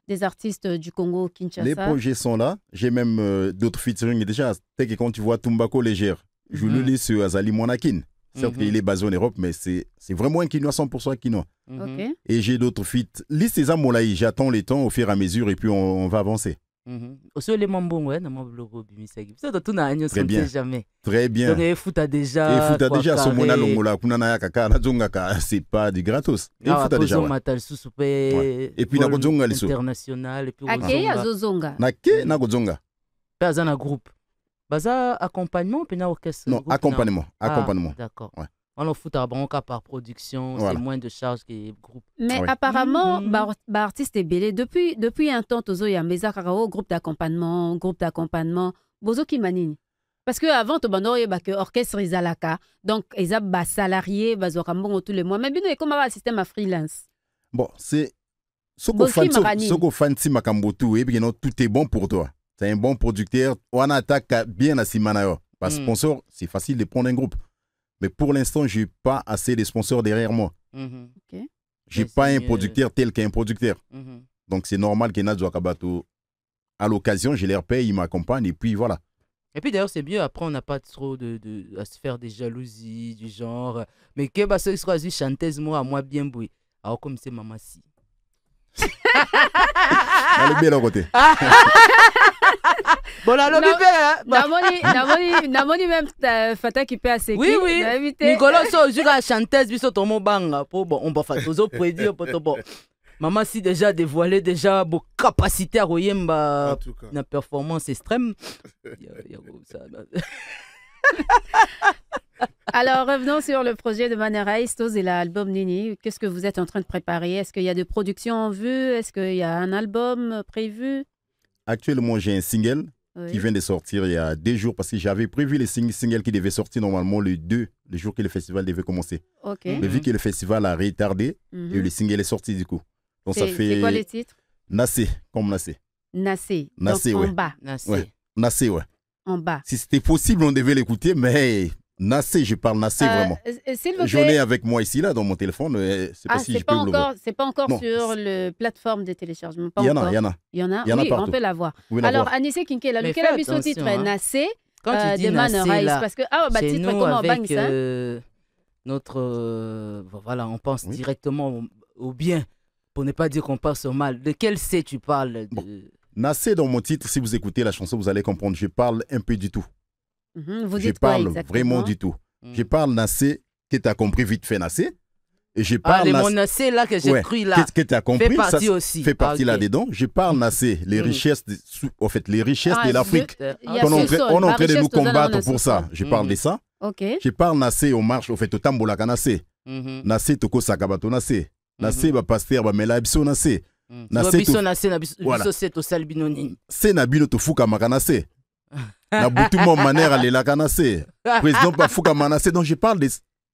des artistes du Congo, Kinshasa? Les projets sont là. J'ai même d'autres featuring déjà. C'est que quand tu vois Tumbako Légère, je le lis sur Azali Monakin. Certes qu'il est basé en Europe, mais c'est vraiment un Kinois 100% Kinois. Ok. Et j'ai d'autres feats. Liste ces Amolaï, j'attends les temps au fur et à mesure et puis on va avancer. Aussi les mambons ouais na mablogo bimisaki. Ça doit tout na agno Très ça bien. ne sait jamais. Très bien. Donc il faut déjà. Et Fouta déjà, quoi, son mona carré. longola, kunana ya kaka, na zonga ka, c'est pas du gratos. Et Ah, Fouta déjà. pozo ouais. matal susupe. Ouais. Et puis, na vol kozonga liso. international et puis Akei Azozonga. Na ke na kozonga. Baza na groupe. Baza accompagnement puis na orchestre. Non, groupe, na- accompagnement. Ah, Accompagnement. D'accord. Ouais. On fout à banca par production, Voilà. c'est moins de charges que les groupes. Mais Ouais. apparemment, Mhm. artiste est belé. Depuis un temps, Tozo Yambeza Karao, groupe d'accompagnement, Bozo Kimanini. Parce que avant, tu as que orchestre Izalaka. Donc, ils ont des salariés, ils ont tous les mois. Mais bien, comment va le système à freelance? Bon, c'est. Boski Marani. Soko fanti makambotu, et puis non, tout est bon pour toi. C'est un bon producteur. On attaque bien à Simanayo. Parce que sponsor, c'est facile de prendre un groupe. Mais pour l'instant, je n'ai pas assez de sponsors derrière moi. Mhm, Je n'ai Mais pas c'est un mieux. producteur tel qu'un producteur. mhm. Donc c'est normal qu'il y ait un Kabato. À l'occasion, je les repaye, ils m'accompagnent et puis voilà. Et puis d'ailleurs, c'est mieux, après, on n'a pas trop à se faire des jalousies du genre. Mais que bah, ce soit chanteuse, moi bien bouille. Alors, comme c'est maman si. Allez bien de côté. Bon, là, le Non. bébé, hein. Bah, Namoni même Fata qui peut assez. Oui, oui. Nicolas, so, je la chanteuse, biso tomo banga. Bon, on va faire tous autres prédire. Bon, maman si déjà dévoilé déjà bon capacité à En royemba tout cas. une performance extrême. Ça, Alors, revenons sur le projet de Manera Istos et l'album Nini. Qu'est-ce que vous êtes en train de préparer? Est-ce qu'il y a des productions en vue? Est-ce qu'il y a un album prévu? Actuellement, j'ai un single Oui. qui vient de sortir il y a 2 jours parce que j'avais prévu les singles qui devaient sortir normalement le jour que le festival devait commencer. Ok. Mais vu que le festival a retardé, Mhm. et le single est sorti du coup. Donc ça C'est fait quoi les titres? Nassé, comme Nassé. Nassé. Nassé, Donc, ouais. en bas. Nassé. Ouais. Nassé, ouais. En bas. Si c'était possible, on devait l'écouter, mais Nassé, je parle Nassé vraiment. S'il vous J'en ai plaît. avec moi ici, là, dans mon téléphone. C'est pas Ah, si c'est je pas peux le voir. encore, c'est pas encore Non. sur le plateforme de téléchargement. Pas Il y en encore. a, il y en a. Il y en a. Il y en a oui, partout. on peut la voir. Vous pouvez la Alors, voir. Anissé Kinkela, Mais lequel a fais mis son attention, titre hein. Nassé Quand tu dis de Man Nassé, Rice. là, Parce que, chez titre nous, comment avec Bangsa. notre... voilà, on pense Oui. directement au bien, pour ne pas dire qu'on pense au mal. De quel C tu parles Bon. Nassé, dans mon titre, si vous écoutez la chanson, vous allez comprendre. Je parle un peu du tout. Vous Je dites quoi parle exactement? vraiment du tout. Je parle Nassé, que tu as compris vite fait Nassé. Et je Ah, parle les Nassé. mon Nassé, là, que j'ai Ouais, cru, là, que tu as compris, fait partie ça aussi. fait partie Ah, ok. là-dedans. Je parle Nassé, les Mhm. richesses, en fait, les richesses Ah, de l'Afrique. il y a On est en sous-sol, train- on est en la train de nous richesse totale, on combattre a pour ça. sous-sol. Je parle Mhm. de ça. Ok. Je parle Nassé, on marche, au fait, au tambola Nassé. Mhm. Nassé, toko sakabato Nassé. Nassé, Mhm. pasteur, mela biso Nassé. Mhm. Nassé, So, biso tout- Nassé, na biso Voilà. c'est au salbino nini. C'est Nabino Tofuka Makanase. Na Boutouma Manère à l'Elakanase. Président Pafuka Manase. Donc je parle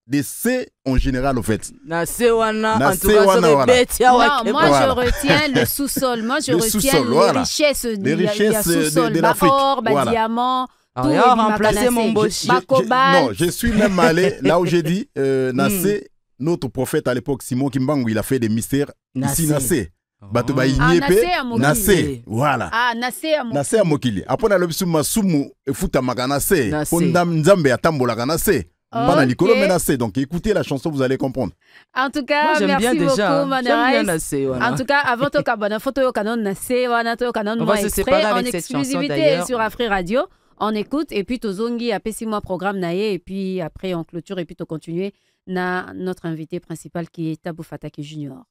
des C en général, au fait. Nassé wana, en Nassé tout cas, wana, ça voilà. bête, ya Non, wa moi keba. Voilà. je retiens le sous-sol. Moi je Le retiens sous-sol, les voilà. richesses. Les Il y a richesses de- sous-sol, de l'Afrique. or, Voilà. diamant. Ah, tout ya, est remplacer Bimakanase. mon boshi. Cobalt. Non, je suis même allé là où j'ai dit Nassé, notre prophète à l'époque, Simon Kimbangu, il a fait des mystères. Nassé. Ici, Nassé. Bato ba Oh. Ah, Iniepe, Nassé à Mokili. Nassé. Voilà. Ah, Nassé à mon. Nassé à Mokili. Après, on a le Masumu et Futamaka Nassé. Nassé. Pondam Nzambe à Tambolaka Nassé. Pas dans Nicolo, mais Nassé. Donc écoutez la chanson, vous allez comprendre. En tout Moi, cas, j'aime bien merci déjà. beaucoup, J'aime bien Manerice. Nassé, voilà. En tout cas, avant to kabana photo yo kanon Nassé, wana to kanon On moi va se extrait séparer en avec cette chanson, exclusivité d'ailleurs. sur Afri Radio. On écoute et puis tozongi apesi moi programme naé et puis après on clôture et puis to continuer na notre invité principal qui est Tabou Fataki Junior.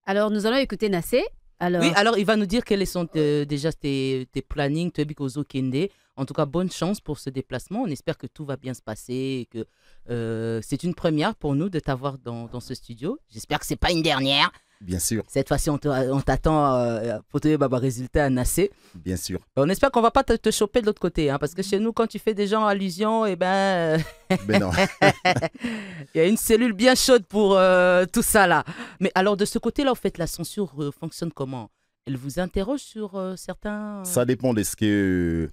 Alors nous allons écouter Nassé. Alors Oui, alors il va nous dire quels sont déjà tes plannings, Tobi Kozo Kende. En tout cas, bonne chance pour ce déplacement. On espère que tout va bien se passer et que c'est une première pour nous de t'avoir dans ce studio. J'espère que c'est pas une dernière. Bien sûr, Cette fois-ci, on t'attend pour te donner résultat à Nassé. bien sûr. On espère qu'on va pas te choper de l'autre côté, hein, parce que chez nous, quand tu fais des gens allusion, eh ben, Ben non. il y a une cellule bien chaude pour tout ça là. Mais alors de ce côté-là, en fait, la censure fonctionne comment? Elle vous interroge sur certains... Ça dépend de ce que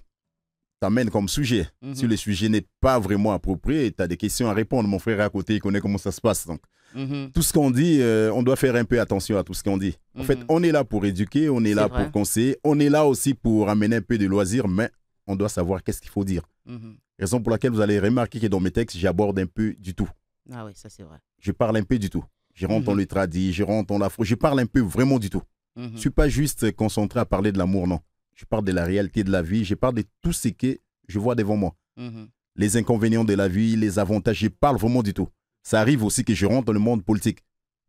t'amènes comme sujet. Mhm. Si le sujet n'est pas vraiment approprié, tu as des questions à répondre. Mon frère est à côté, il connaît comment ça se passe. Donc, Mhm. tout ce qu'on dit, on doit faire un peu attention à tout ce qu'on dit. En fait, Mhm. on est là pour éduquer, on est là vrai. pour conseiller, on est là aussi pour amener un peu de loisirs, mais on doit savoir qu'est-ce qu'il faut dire. Mhm. Raison pour laquelle vous allez remarquer que dans mes textes, j'aborde un peu du tout. Ah oui, ça c'est vrai. Je parle un peu du tout. Je rentre dans Mhm. le tradit, je rentre dans l'afro, je parle un peu vraiment du tout. Je Mhm. ne suis pas juste concentré à parler de l'amour, non. Je parle de la réalité de la vie, je parle de tout ce que je vois devant moi. Mhm. Les inconvénients de la vie, les avantages, je parle vraiment du tout. Ça arrive aussi que je rentre dans le monde politique.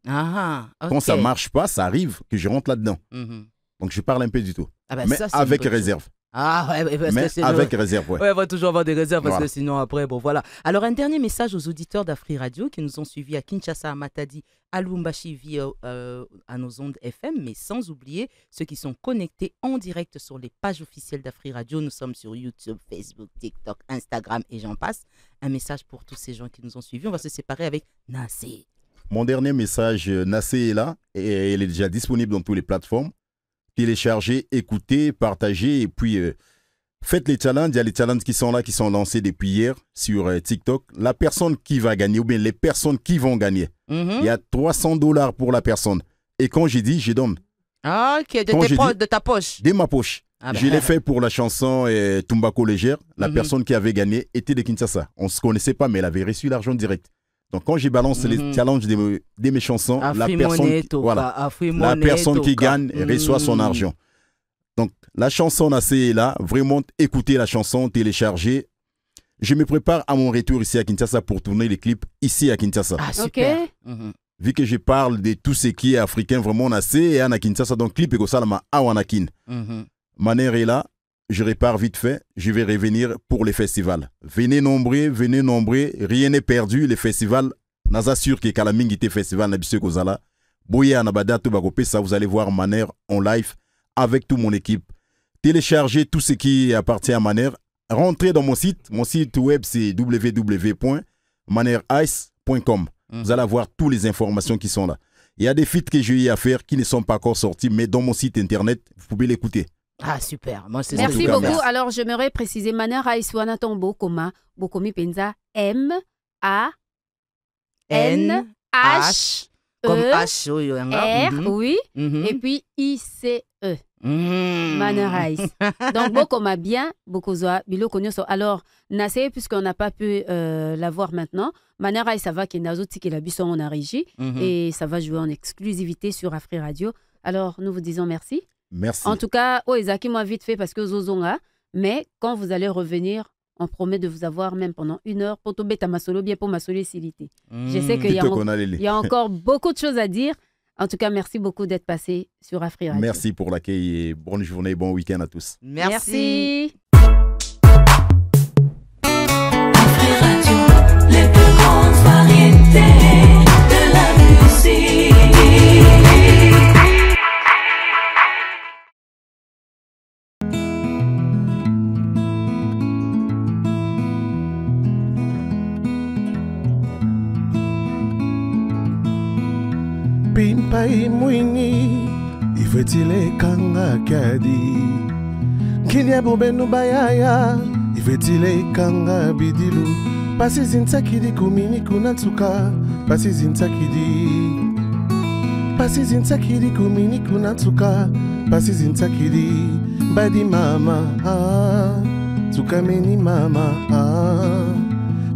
Ah, ok. Quand ça marche pas, ça arrive que je rentre là-dedans. Mhm. Donc je parle un peu du tout. Ah bah, Mais ça, c'est une avec bonne chose. réserve. Ah ouais, parce Mais que c'est avec réserve, ouais. Ouais, on va toujours avoir des réserves parce Voilà. que sinon après, bon voilà. Alors un dernier message aux auditeurs d'Afri Radio qui nous ont suivis à Kinshasa, à Matadi, à Lubumbashi via à nos ondes FM, mais sans oublier ceux qui sont connectés en direct sur les pages officielles d'Afri Radio. Nous sommes sur YouTube, Facebook, TikTok, Instagram et j'en passe. Un message pour tous ces gens qui nous ont suivis. On va se séparer avec Nassé. Mon dernier message, Nassé est là et elle est déjà disponible dans toutes les plateformes. Téléchargez, écoutez, partagez et puis faites les challenges. Il y a les challenges qui sont là, qui sont lancés depuis hier sur TikTok. La personne qui va gagner ou bien les personnes qui vont gagner, il y a $300 pour la personne. Et quand j'ai dit, je donne Ah, ok, Quand j'ai dit- de ta poche. de ma poche. Ah bah. Je l'ai fait pour la chanson Tumbako Légère. La Mhm. personne qui avait gagné était de Kinshasa. On ne se connaissait pas, mais elle avait reçu l'argent direct. Donc quand j'ai balancé les Mhm. challenges de mes chansons, la Afri personne, Money, qui, Toka, voilà, Afri la Money, personne qui Toka. gagne reçoit son Mhm. argent. Donc la chanson Nassé est là. Vraiment, écoutez la chanson, téléchargez. Je me prépare à mon retour ici à Kinshasa pour tourner les clips ici à Kinshasa. Ah, Ok. super. Mhm. Vu que je parle de tout ce qui est africain, vraiment Nassé et à Kinshasa, donc clip et Gosalama à Wanakin. Mhm. Maner est là, je répare vite fait, je vais revenir pour les festivals. Venez nombreux, rien n'est perdu, les festivals, naza sûr que Kalamingité Festival na biso kozala. Boye anabada to bakopé ça, vous allez voir Maner en live avec toute mon équipe. télécharger tout ce qui appartient à Maner. Rentrez dans mon site. Mon site web, c'est www.manerice.com. Vous allez avoir toutes les informations qui sont là. Il y a des feats que j'ai eu à faire qui ne sont pas encore sortis, mais dans mon site internet, vous pouvez l'écouter. Ah, super. Moi, c'est Merci tout cas, beaucoup. merci. Alors, j'aimerais préciser Maner Ice wana tombo koma bokomi penza M-A-N-H Comme E H, oui, R, oui, et puis I-C-E. Maner Ice. Donc, bokoma bien, bokozwa, biloko nyonso. Alors, Nassé, puisqu'on n'a pas pu l'avoir maintenant, Maner Ice, ça va qu'il y a d'autres qui la biso en régie et ça va jouer en exclusivité sur Afri Radio. Alors, nous vous disons merci. Merci. En tout cas, Ezaki, moi, vite fait parce que Zozonga, mais quand vous allez revenir, on promet de vous avoir même pendant 1 heure pour tomber ta masolo, bien pour ma sollicité. Je sais qu'il y a encore beaucoup de choses à dire. En tout cas, merci beaucoup d'être passé sur Afri Radio. Merci pour l'accueil et bonne journée, bon week-end à tous. Merci. Afri Radio, les plus grandes variétés de la musique. Pimpai mwini ifetile kanga kadi Kinya bobenu bayaya ifetile kanga bidilu Pasi zintakidi kumini kunatuka Pasi zintakidi Pasi zintakidi kumini kunatuka Pasi zintakidi Badi mama Tukameni mama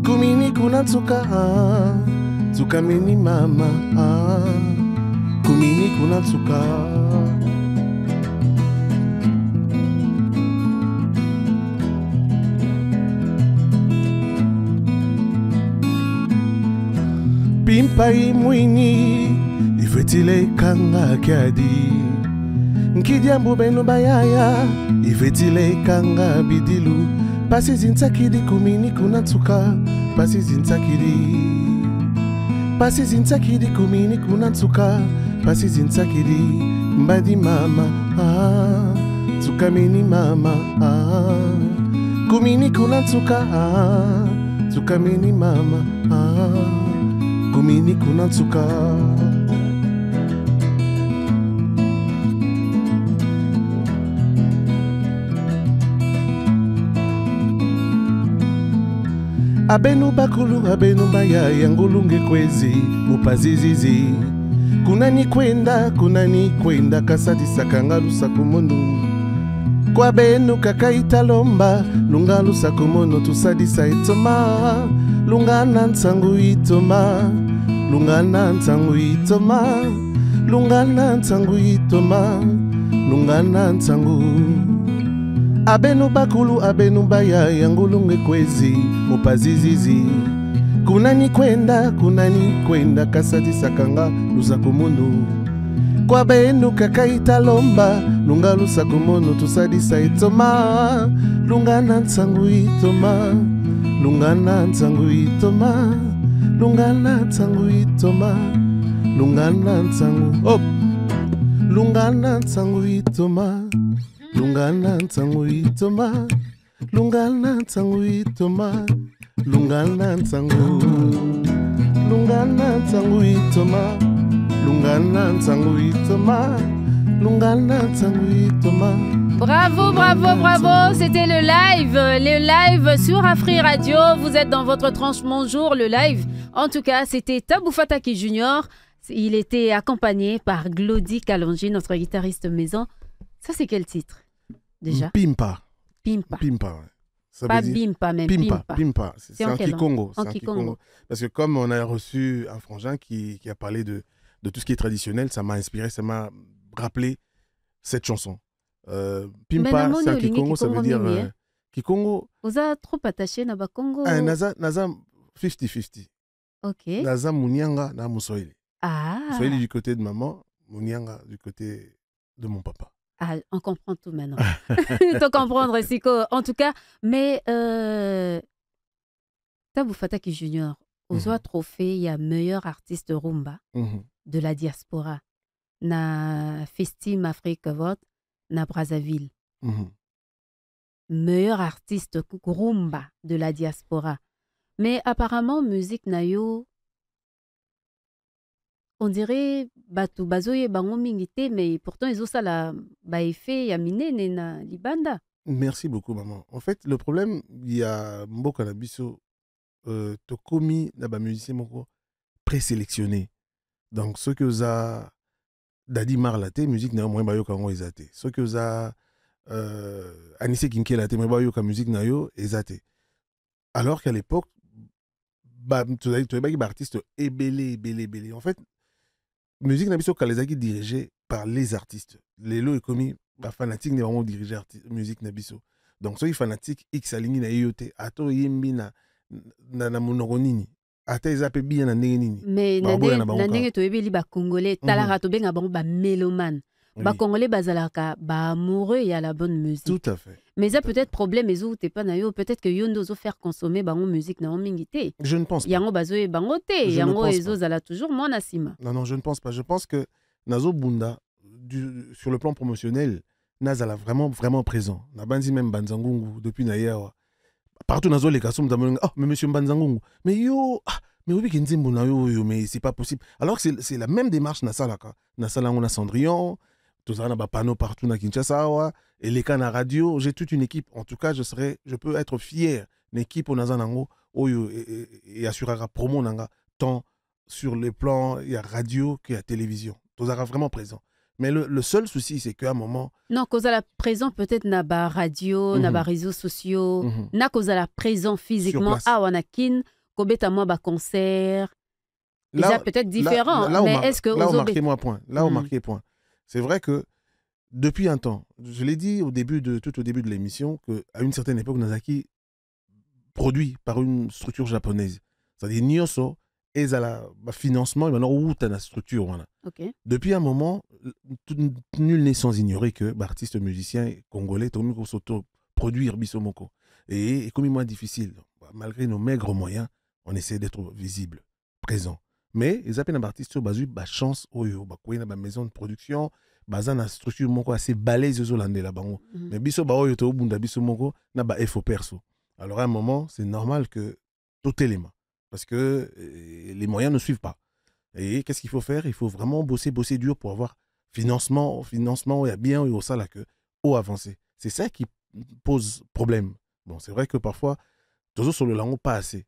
Kumini kunatuka Tukameni mama Kumini kunatuka Pimpai mwini ifetile kanga kiadi Nkidiambu benu bayaya ifetile kanga bidilu Pasi zintakidi kumini kunatuka Pasi zintakidi Pasi zintakidi kumini kunatuka Pasi zintakidi mbadi mama Tukamini mama Kumini kunatuka Tukamini mama Kumini kunatuka Abenu bakulu, abenu baya, yangulunge kwezi, mupazizizi. Kunani kwenda, kasadi sakanga lusakumono. Kwa benu kakaita lomba, lunga lusakumono, tusadisa itoma. Lungana ntangu itoma, lungana ntangu itoma. Lungana ntangu itoma, lungana ntangu. Abenu bakulu, abenu baya, yangulunge kwezi, mupazizizi. Kunani kwenda, kasadi sakanga lusakumono. Kwa benu kakaita lomba, lunga lusakumono, tusadisa itoma. Lungana ntangu itoma, lungana ntangu itoma. Lungana ntangu itoma, lungana ntangu, hop. Lungana ntangu itoma. Lungana ntangu itoma, lungana ntangu itoma, lungana ntangu, lungana ntangu itoma, lungana ntangu itoma, lungana ntangu itoma. Bravo, bravo, bravo. C'était le live sur Afri Radio. Vous êtes dans votre tranche Bonjour, le live. En tout cas, c'était Tabou Fataki Junior. Il était accompagné par Glody Kalonji, notre guitariste maison. Ça, c'est quel titre déjà? Pimpa. Pimpa. Pimpa, ouais. Ça Pas veut dire- Bimpa, mais Pimpa. Pimpa. Pimpa. C'est en un quelle langue? Kikongo. En C'est un Kikongo. Kikongo. Parce que comme on a reçu un frangin qui a parlé de tout ce qui est traditionnel, ça m'a inspiré, ça m'a rappelé cette chanson. Pimpa, Mais c'est un non, Kikongo, ça veut Kikongo dire... mimi, hein. Kikongo, Vous êtes trop attaché à Bakongo. naza 50-50. Ok. Naza Munyanga, na Moussoïli. Ah. Moussoïli du côté de maman, Munyanga du côté de mon papa. Ah, on comprend tout maintenant. Il faut comprendre, Siko. En tout cas, mais Tabou Fataki Junior, aux autres trophées, il y a meilleur artiste rumba Mhm. de la diaspora. Na Festim Afrique Vote, na Brazzaville. Mhm. meilleur artiste rumba de la diaspora. Mais apparemment, musique nayo, on dirait batu bazoye bango mingite, mais pourtant ils ont ça la effet yamine na libanda. Merci beaucoup, maman. En fait, le problème, il y a Mboka na biso, tokomi na ba musicien moko présélectionné. Donc, ce que vous a Dadi Marlate, musique na moi bayo kango ezate. Ce que vous a Anissé Kinkela te moi bayo ka musique na yo ezate. Alors qu'à l'époque, tu as des artistes ébélés. En fait, musique na biso kalezaki dirigée par les artistes. Les lots est commis ba fanatique ne vraiment diriger musique na biso. Donc ceux fanatiques X alingi na yote ato yimbi na monoronini. Ata ezape bien na nini. Mais na ndenge to yebeli ba congolais talaka to benga bango ba mélomane. Ba congolais bazalaka ba amoureux ya la bonne musique. Tout à fait. Mais ça peut-être problème ezo te pa na yo, peut-être que yondo zo faire consommer bango musique na mingité. Je ne pense pas. Yango bazoye bango te, yango ezo zala toujours moi na sima. Non, je ne pense pas. Je pense que Nazo Bunda sur le plan promotionnel, Nazala vraiment présent. Na banzi même Banzangungu depuis naïa. Partout Nazo les kasum d'amour. Oh, mais monsieur Banzangungu. Mais yo, mais oui Kenzimbo na yo, mais c'est pas possible. Alors que c'est la même démarche Nasalaka. Nasala on a Cendrillon, tout ça on a ba panneau partout na Kinshasa et les cannes à radio, j'ai toute une équipe. En tout cas, je peux être fier d'une équipe au Nazanango et assurera promo nanga tant sur les plans il y a radio qu'il y a télévision. Tout ça vraiment présent. Mais le seul souci, c'est qu'à un moment... Non, cause à la présent, peut-être na ba radio, na ba réseaux sociaux, na cause à la présent physiquement, à Wanakin, kobeta moi ba concert. Là, peut-être différent. Mais est-ce que... Là, on marquait moi point. Là, on marquait point. C'est vrai que depuis un temps, je l'ai dit tout au début de l'émission, qu'à une certaine époque, Nazaki produit par une structure japonaise. C'est-à-dire Nyoso, et à financement, et maintenant, où tu as la structure. Voilà. Okay. Depuis un moment, nul n'est sans ignorer que l'artiste musicien congolais, Tomi s'auto-produire Bisomoko. Et comme il est moins difficile, malgré nos maigres moyens, on essaie d'être visible, présent. Mais les appels d'artistes ont une chance, il y a une maison de production, une structure assez balèze aux Hollandais là-bas. Mais biso ba oyo to bunda biso moko na ba effort perso. Alors à un moment, c'est normal que tout élément. Parce que les moyens ne suivent pas. Et qu'est-ce qu'il faut faire? Il faut vraiment bosser dur pour avoir financement, il y a bien au ça là que au avancer. C'est ça qui pose problème. Bon, c'est vrai que parfois, toujours sur le langue, pas assez.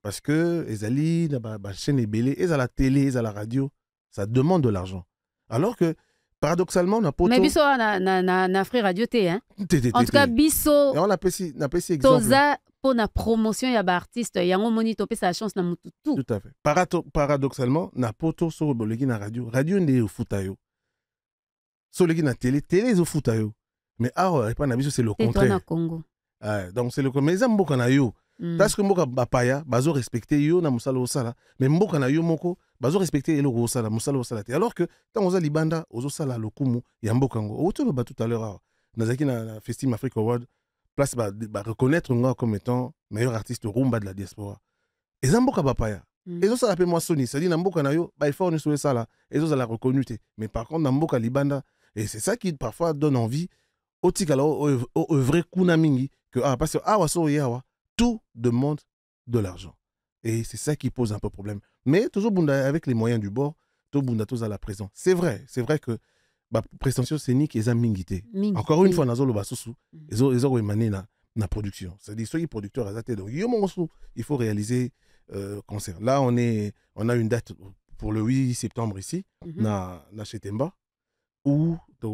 Parce que les alliés, la chaîne est belle, et à la télé, et à la radio, ça demande de l'argent. Alors que, paradoxalement, on a pas... Mais biso na frère radio te, hein? En tout cas, biso... On a pas si exemple. Toza pour la promotion, il y a des artistes, il y a un moni topé sa chance na mutu tout. Tout à fait. Paradoxalement, na poto sur le radio, radio n'est au foutayo. Sur le na télé est au foutayo. Mais pas na biso, c'est le contraire. Et toi na Congo. Donc c'est le contraire. Mais les mboka na yo, parce que mboka bapaya, bazo respecter yo na musala osala. Mais mboka na yo moko, bazo respecter elo osala, musala osala. Alors que quand on a libanda, ozo sala lokumu, ya mboka ngo. Auto le tout à l'heure. Nazaki na Festival Africa Award. Place reconnaître moi comme étant meilleur artiste rumba de la diaspora. Et Zamboka Bapaya. Et ça l'appelle moi Sony. C'est-à-dire Namboka Nayo, il faut on ça là. Et ça la reconnu. Mais par contre, Namboka Libanda, et c'est ça qui parfois donne envie au vrai Kunamingi que parce que tout demande de l'argent. Et c'est ça qui pose un peu problème. Mais toujours avec les moyens du bord, tout Bunda tous à la présence. C'est vrai que prestation scénique et mingité. Encore une fois, nazolo basusu, ils ont émané na production. C'est-à-dire ceux qui producteurs à donc il faut réaliser concert. Là, on a une date pour le 8 septembre ici, na Chetemba, où tu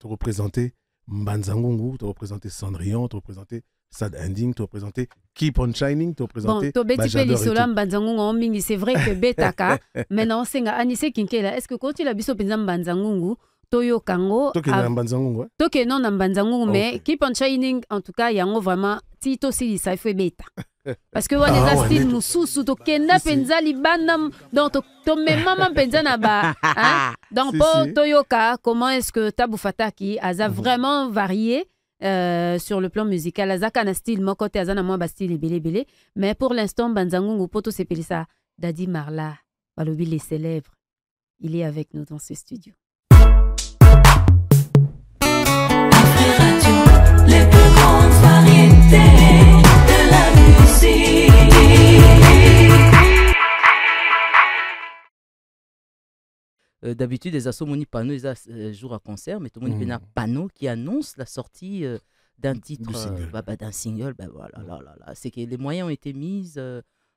représenter Mbanzangungu, tu représenter Cendrillon, tu représenter Sad Ending, tu représenter Keep on Shining, tu représenter Mbanzangungu. C'est vrai que Betaka, maintenant c'est Anissé Kinkela. Est-ce que quand tu as biso penza Mbanzangungu, Toyo Kango. Toke na Mbanzangungu. Toke non na Mbanzangungu, mais Keep on Shining, en tout cas, yango vraiment, Tito Sili, ça fait bêta. Parce que on est à style moussousou, to kenda penza libanam, donc to me maman penza na ba. Donc pour Toyoka, comment est-ce que Tabou Fataki a vraiment varié sur le plan musical? Azaka na style, mon côté azana moi ba style belé. Mais pour l'instant, Mbanzangungu, poto c'est ça. Dadi Marla, Balobi les célèbres, il est avec nous dans ce studio. Les plus grandes variétés. d'habitude, les assos moni panneau, ils jouent à concert, mais tout le monde a un panneau qui annonce la sortie d'un titre, d'un single. Voilà, là. C'est que les moyens ont été mis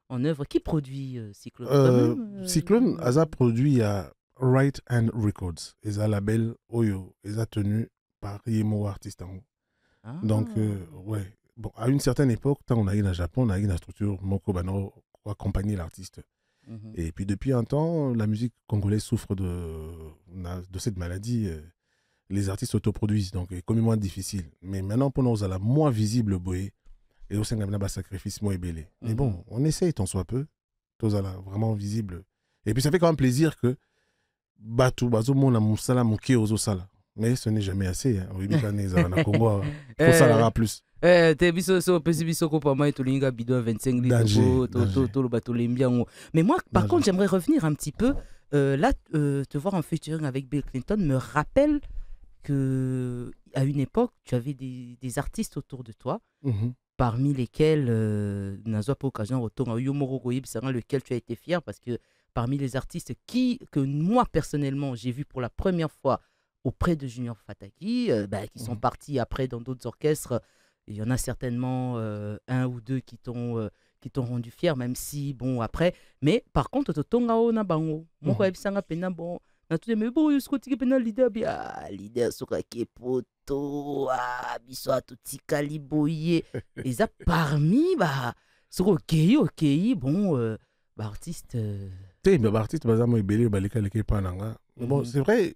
en œuvre. Qui produit Cyclone Cyclone, a produit à Right Hand Records. Et un label Oyo. Ils a tenu par Yemo Artist. Donc, ouais. Bon, à une certaine époque, quand on a eu dans le Japon, on a eu une structure Moko Bano pour accompagner l'artiste. Et puis depuis un temps, la musique congolaise souffre de cette maladie. Les artistes autoproduisent, donc c'est comme moins difficile. Mais maintenant, pour nous, on a moins visible boé et au sein de sacrifice moins belé. Mais bon, on essaye tant soit peu, tous à la vraiment visible. Et puis ça fait quand même plaisir que Batu, Bazo, mon amusala, mon kéozo sala. Mais ce n'est jamais assez. Oui, il faut ça plus. Mais moi, par contre, j'aimerais revenir un petit peu. Là, te voir en featuring avec Bill Clinton me rappelle qu'à une époque, tu avais des artistes autour de toi, parmi lesquels, n'a pas occasion, lequel tu as été fier, parce que parmi les artistes que moi, personnellement, j'ai vu pour la première fois auprès de Junior Fataki, qui sont partis après dans d'autres orchestres. Il y en a certainement un ou deux qui t'ont rendu fier, même si, bon, après. Mais par contre, tu as na bango. Moi, bon, na tout mais bon, je suis un leader sur poto, biso a tout caliboye. Et ça, parmi, sur ok, bon, artiste. Artiste, bon, c'est vrai.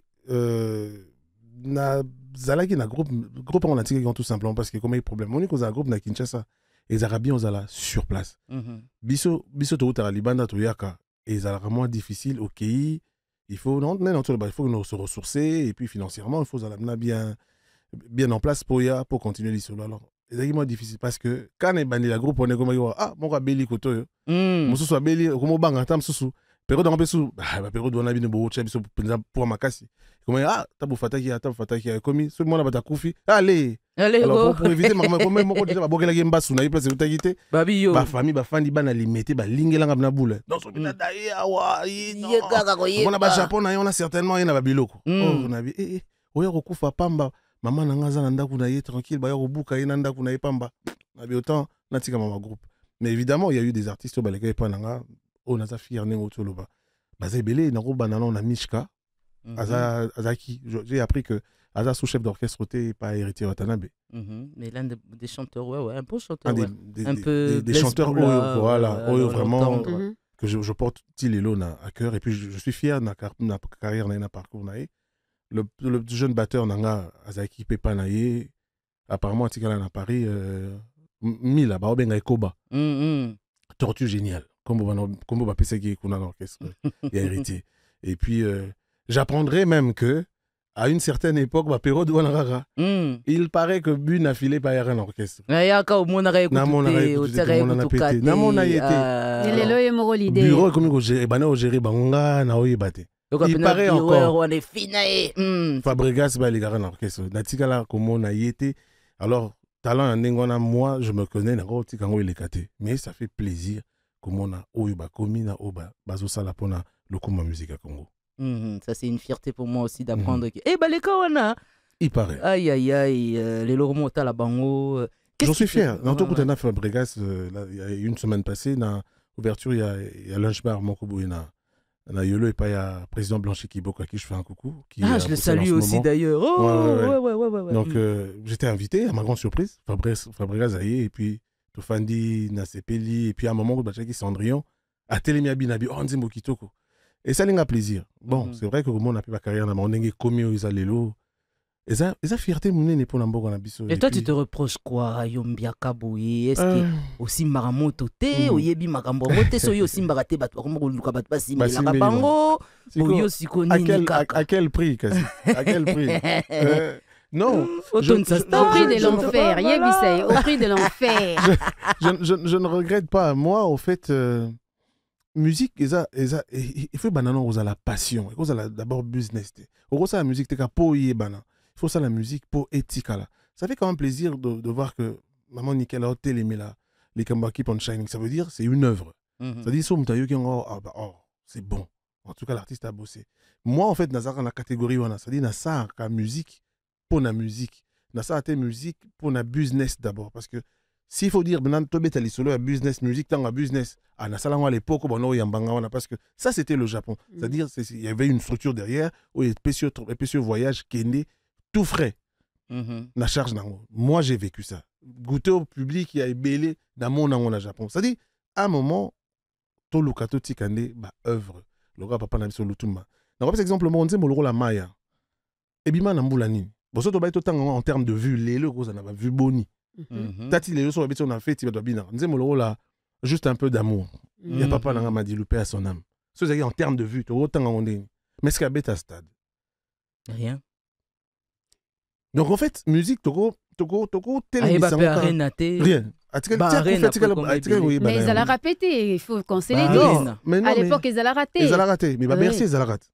Zalaki na groupe en antique tout simplement parce que comme il y a problème on est cause un groupe na Kinshasa et les Arabiens on là sur place biso to utara libanda to yaka et ça vraiment difficile ok il faut il faut nous se ressourcer et puis financièrement il faut ça bien en place pour continuer l'histoire alors c'est vraiment difficile parce que quand on est bandé la groupe on est comme mon gars belli koto yo mon sous belli comme banga tam sous période en pesu période on a bien beau biso pour makasi comme tabu fataki comme ce monde bata kufi allez alors pour éviter même moi déjà bokela gemba suna y place utakité ba famille ba fandi bana limité ba lingela na boule donc so bina dai awa on a ba Japon on a certainement y na ba biloko on a vu oya kokufa pamba maman na ngaza na ndaku na ye tranquille ba ya kobuka ye na ndaku na ye pamba na bi autant na tika mama groupe mais évidemment il y a eu des artistes ba lesquels pas nanga on a fier nengo toloba bazé belé na roba na na Mishka Azaki j'ai appris que Aza sous-chef d'orchestre était pas héritier Watanabe. Mais l'un des chanteurs un beau chanteur des chanteurs voilà vraiment que je porte Tilelo à cœur et puis je suis fier de ma carrière na parcours naé le jeune batteur nanga Azaki Pepa naé apparemment tikala na Paris Mila ba obenga Ekoba tortue géniale comme va penser qu'il y a un orchestre et héritier. Et puis, j'apprendrai même que à une certaine époque, il paraît que Bu n'a filé pas un orchestre. Bureau comme il paraît encore. Fabregas va aller un orchestre. Natikala comme on a été. Alors, talent en moi, je me connais, mais ça fait plaisir. Comme on a Oyoba Komina Oba Bazosala Pona le Kuma Musique à Congo. Ça c'est une fierté pour moi aussi d'apprendre que les Kawana il paraît. Aïe les Lormota la Bango. J'en suis fier. Dans tout cas Fabregas il y a une semaine passée dans l'ouverture il y a Lunch Bar Mokoboina. On a Yolo et pas il y a président Blanchet Kiboko à qui je fais un coucou je le salue aussi d'ailleurs. Ouais. Donc j'étais invité à ma grande surprise Fabregas Aïe et puis Tofandi, Nasepeli, et puis à un moment, Bachaki Cendrillon, à Télémiabi, Nabi, Onzimbo Kitoko. Et ça, il a plaisir. Bon, c'est vrai que le monde a fait ma carrière, on a commis aux allélos. Et ça, fierté, mon nez, pour l'ambo, et toi, tu te reproches quoi, Yombia Kabouye? Est-ce que aussi Maramoto te, Oyebi Magambote, soyo aussi Mbarate, Batouakombo, Lukabati, Melabango, Boyo Sikoni, à quel prix, Kasi? À quel prix? Non, au prix de l'enfer, au prix de l'enfer. Je ne regrette pas. Moi, au fait, musique, il faut que la passion. Il faut d'abord business. Il faut que la musique, il faut que la musique pour éthique. Ça fait quand même plaisir de voir que maman Nickel a les Kamba Keep on Shining. Ça veut dire c'est une œuvre. Ça dit c'est bon. En tout cas, l'artiste a bossé. Moi, en fait, dans la catégorie, c'est-à-dire dans la musique, pour la musique. Dans la musique, pour la business d'abord. Parce que s'il faut dire, maintenant, tu as solo, business, musique, tu as business. À l'époque, parce que ça, c'était le Japon. C'est-à-dire, il y avait une structure derrière où il y avait voyage qui est né tout frais. La charge moi j'ai vécu ça goûter au public il y a ébélé dans mon Japon c'est-à-dire à un moment tout le kato tikande ba œuvre le gars papa na biso lutumba na par exemple mon nzembo le la maya et bima na mbula nini boso to ba to tanga en termes de vue lelo ko na ba vue boni tati lelo so ba biso na fête ba bina nzembo le la juste un peu d'amour il y a papa na m'a dit le à son âme so c'est en termes de vue to tanga ndeni mais ce qu'a beta stade rien. Donc en fait, musique, toko, rien. Mais ils allaient répéter, il faut qu'on se les dise. À l'époque, ils allaient rater. Ils allaient rater, mais merci, ils allaient rater.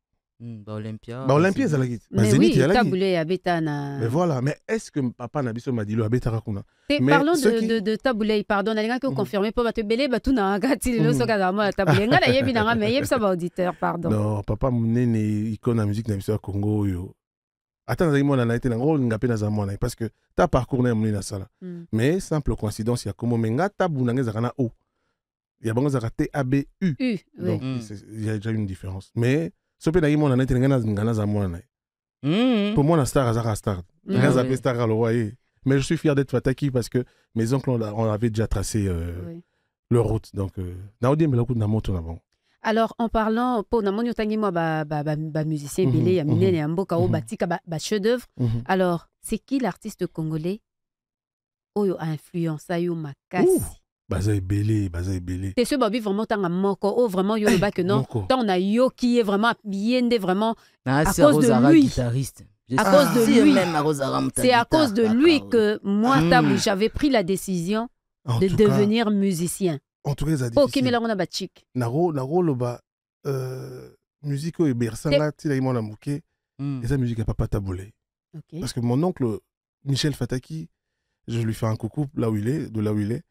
Olympia. Olympia, ils allaient rater. Mais oui, Taboulé, Abetana. Mais voilà, mais est-ce que papa Nabiso m'a dit le Abeta Rakuna? Parlons de Taboulé, pardon, on a que confirmer pour te belé, tout n'a pas gâté le Sokadama Taboulé. On a yébina, mais yéb ça va auditeur, pardon. Non, papa Mouné, icône la musique Nabiso Congo, yo. Attends, parce que tu as parcouru dans sala. Mais simple coïncidence, il y a comme menga tabu na ngezakana o. Il y a bango zakate ABU. Donc il y a déjà une différence. Mais ce pe na yimo na nete ngana za mwana. Pour moi la star azara star. Ngaza pe star le roi. Mais je suis fier d'être Fataki parce que mes oncles on avait déjà tracé leur route. Donc na odi mbela ku na moto na bon. Alors, en parlant, pour Namoni Otangi, moi, musicien, Bilé, Yamine, Yamboka, Batika, chef-d'œuvre. Alors, c'est qui l'artiste congolais Oyo a influencé Yo Makasi? Bazaï Belé. C'est ce Babi vraiment tant à Moko, oh vraiment Yo le bac non. Tant on a Yo qui est vraiment bien vraiment à cause de lui. À cause de lui. C'est à cause de lui que moi, Tabou, j'avais pris la décision de devenir musicien. En tout cas, ça dit. Ok, mais là, on a batchik. Naro, loba, musique et bersanga, tila y mona mouké, et sa musique à papa Taboulé. Parce que mon oncle, Michel Fataki, je lui fais un coucou là où il est, de là où il est.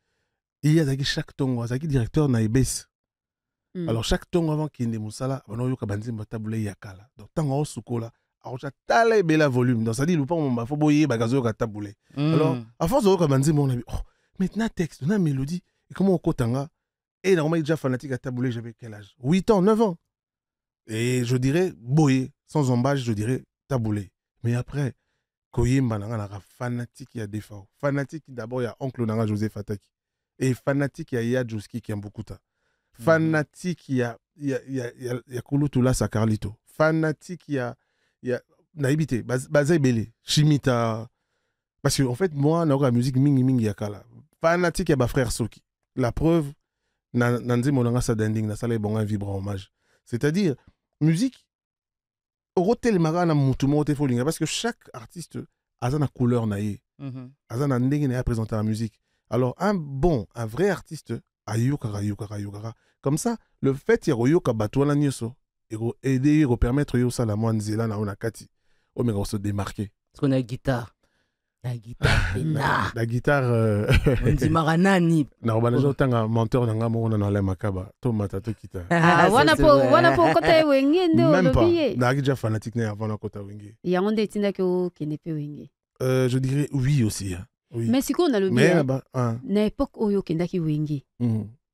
Il y a chaque tongo, Zaki directeur naïbes. Alors, chaque tongo avant qu'il n'ait moussala, on a eu kabanzi Taboulé yakala. Donc, tango au soukola, alors, j'ai talé bela volume. Donc, ça dit, le pas, on m'a fait boyer, bagazo Taboulé. Alors, à force de kabanzi, on a vu, oh, maintenant, texte, on a mélodie. Et comment on kotanga? Et normalement, il est déjà fanatique à Taboulé, j'avais quel âge? 8 ans, 9 ans. Et je dirais, boyé, sans embâche, je dirais Taboulé. Mais après, Koyemba, il y a fanatique, il y a des fois. Fanatique, d'abord, il y a oncle Nanga José Fataki. Et fanatique, il y a Yadjouski qui aime beaucoup ça. Fanatique, il y a Kouloutoula Sakarlito. Fanatique, il y a Naïbité, Bazaï Belé, Chimita. Parce que, en fait, moi, dans la musique, mingi yakala. Fanatique, il y a frère Soki. La preuve, Nanzi Monanga Sadending, na sala bonga vibrant hommage. C'est-à-dire, musique, parce que chaque artiste a une couleur naïe, a une ndenge à présenter la musique. Alors, un vrai artiste, a yukara. Comme ça, le fait qu'il y a batouana nyoso, il va aider, il va permettre yosa la moanzela na onakati, au mais se démarquer. Parce qu'on a une guitare. La guitare, la guitare. On dit Maranani. Non, on a un menteur dans la makaba. Tomata, to kita. Wana po kota wenge ndo. Même pas. Na déjà fanatique ne avant kota wenge. Il y a un des tinda qui n'est pas wenge. Je dirais oui aussi. Oui. Mais si on a le bien. Na époque oyo kendaki wenge.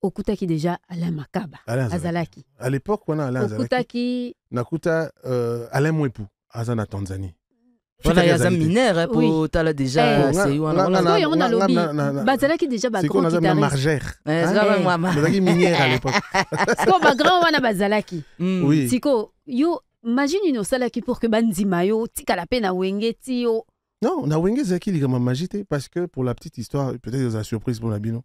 Okutaki déjà Alain Makaba. Azalaki. À l'époque on a Alain Azalaki. Okutaki. Nakuta Alain Mwepu Azana Tanzanie. Voilà, il y a un mineur pour t'as déjà c'est on a lobby bazalaki déjà ba grand guitariste margère bazalaki minière à l'époque ko ba grand wana bazalaki oui siko yo imagine une salaki pour que banzima yo tika la peine à wenge ti yo non na wenge zaki li comme magité parce que pour la petite histoire peut-être la surprise pour la bino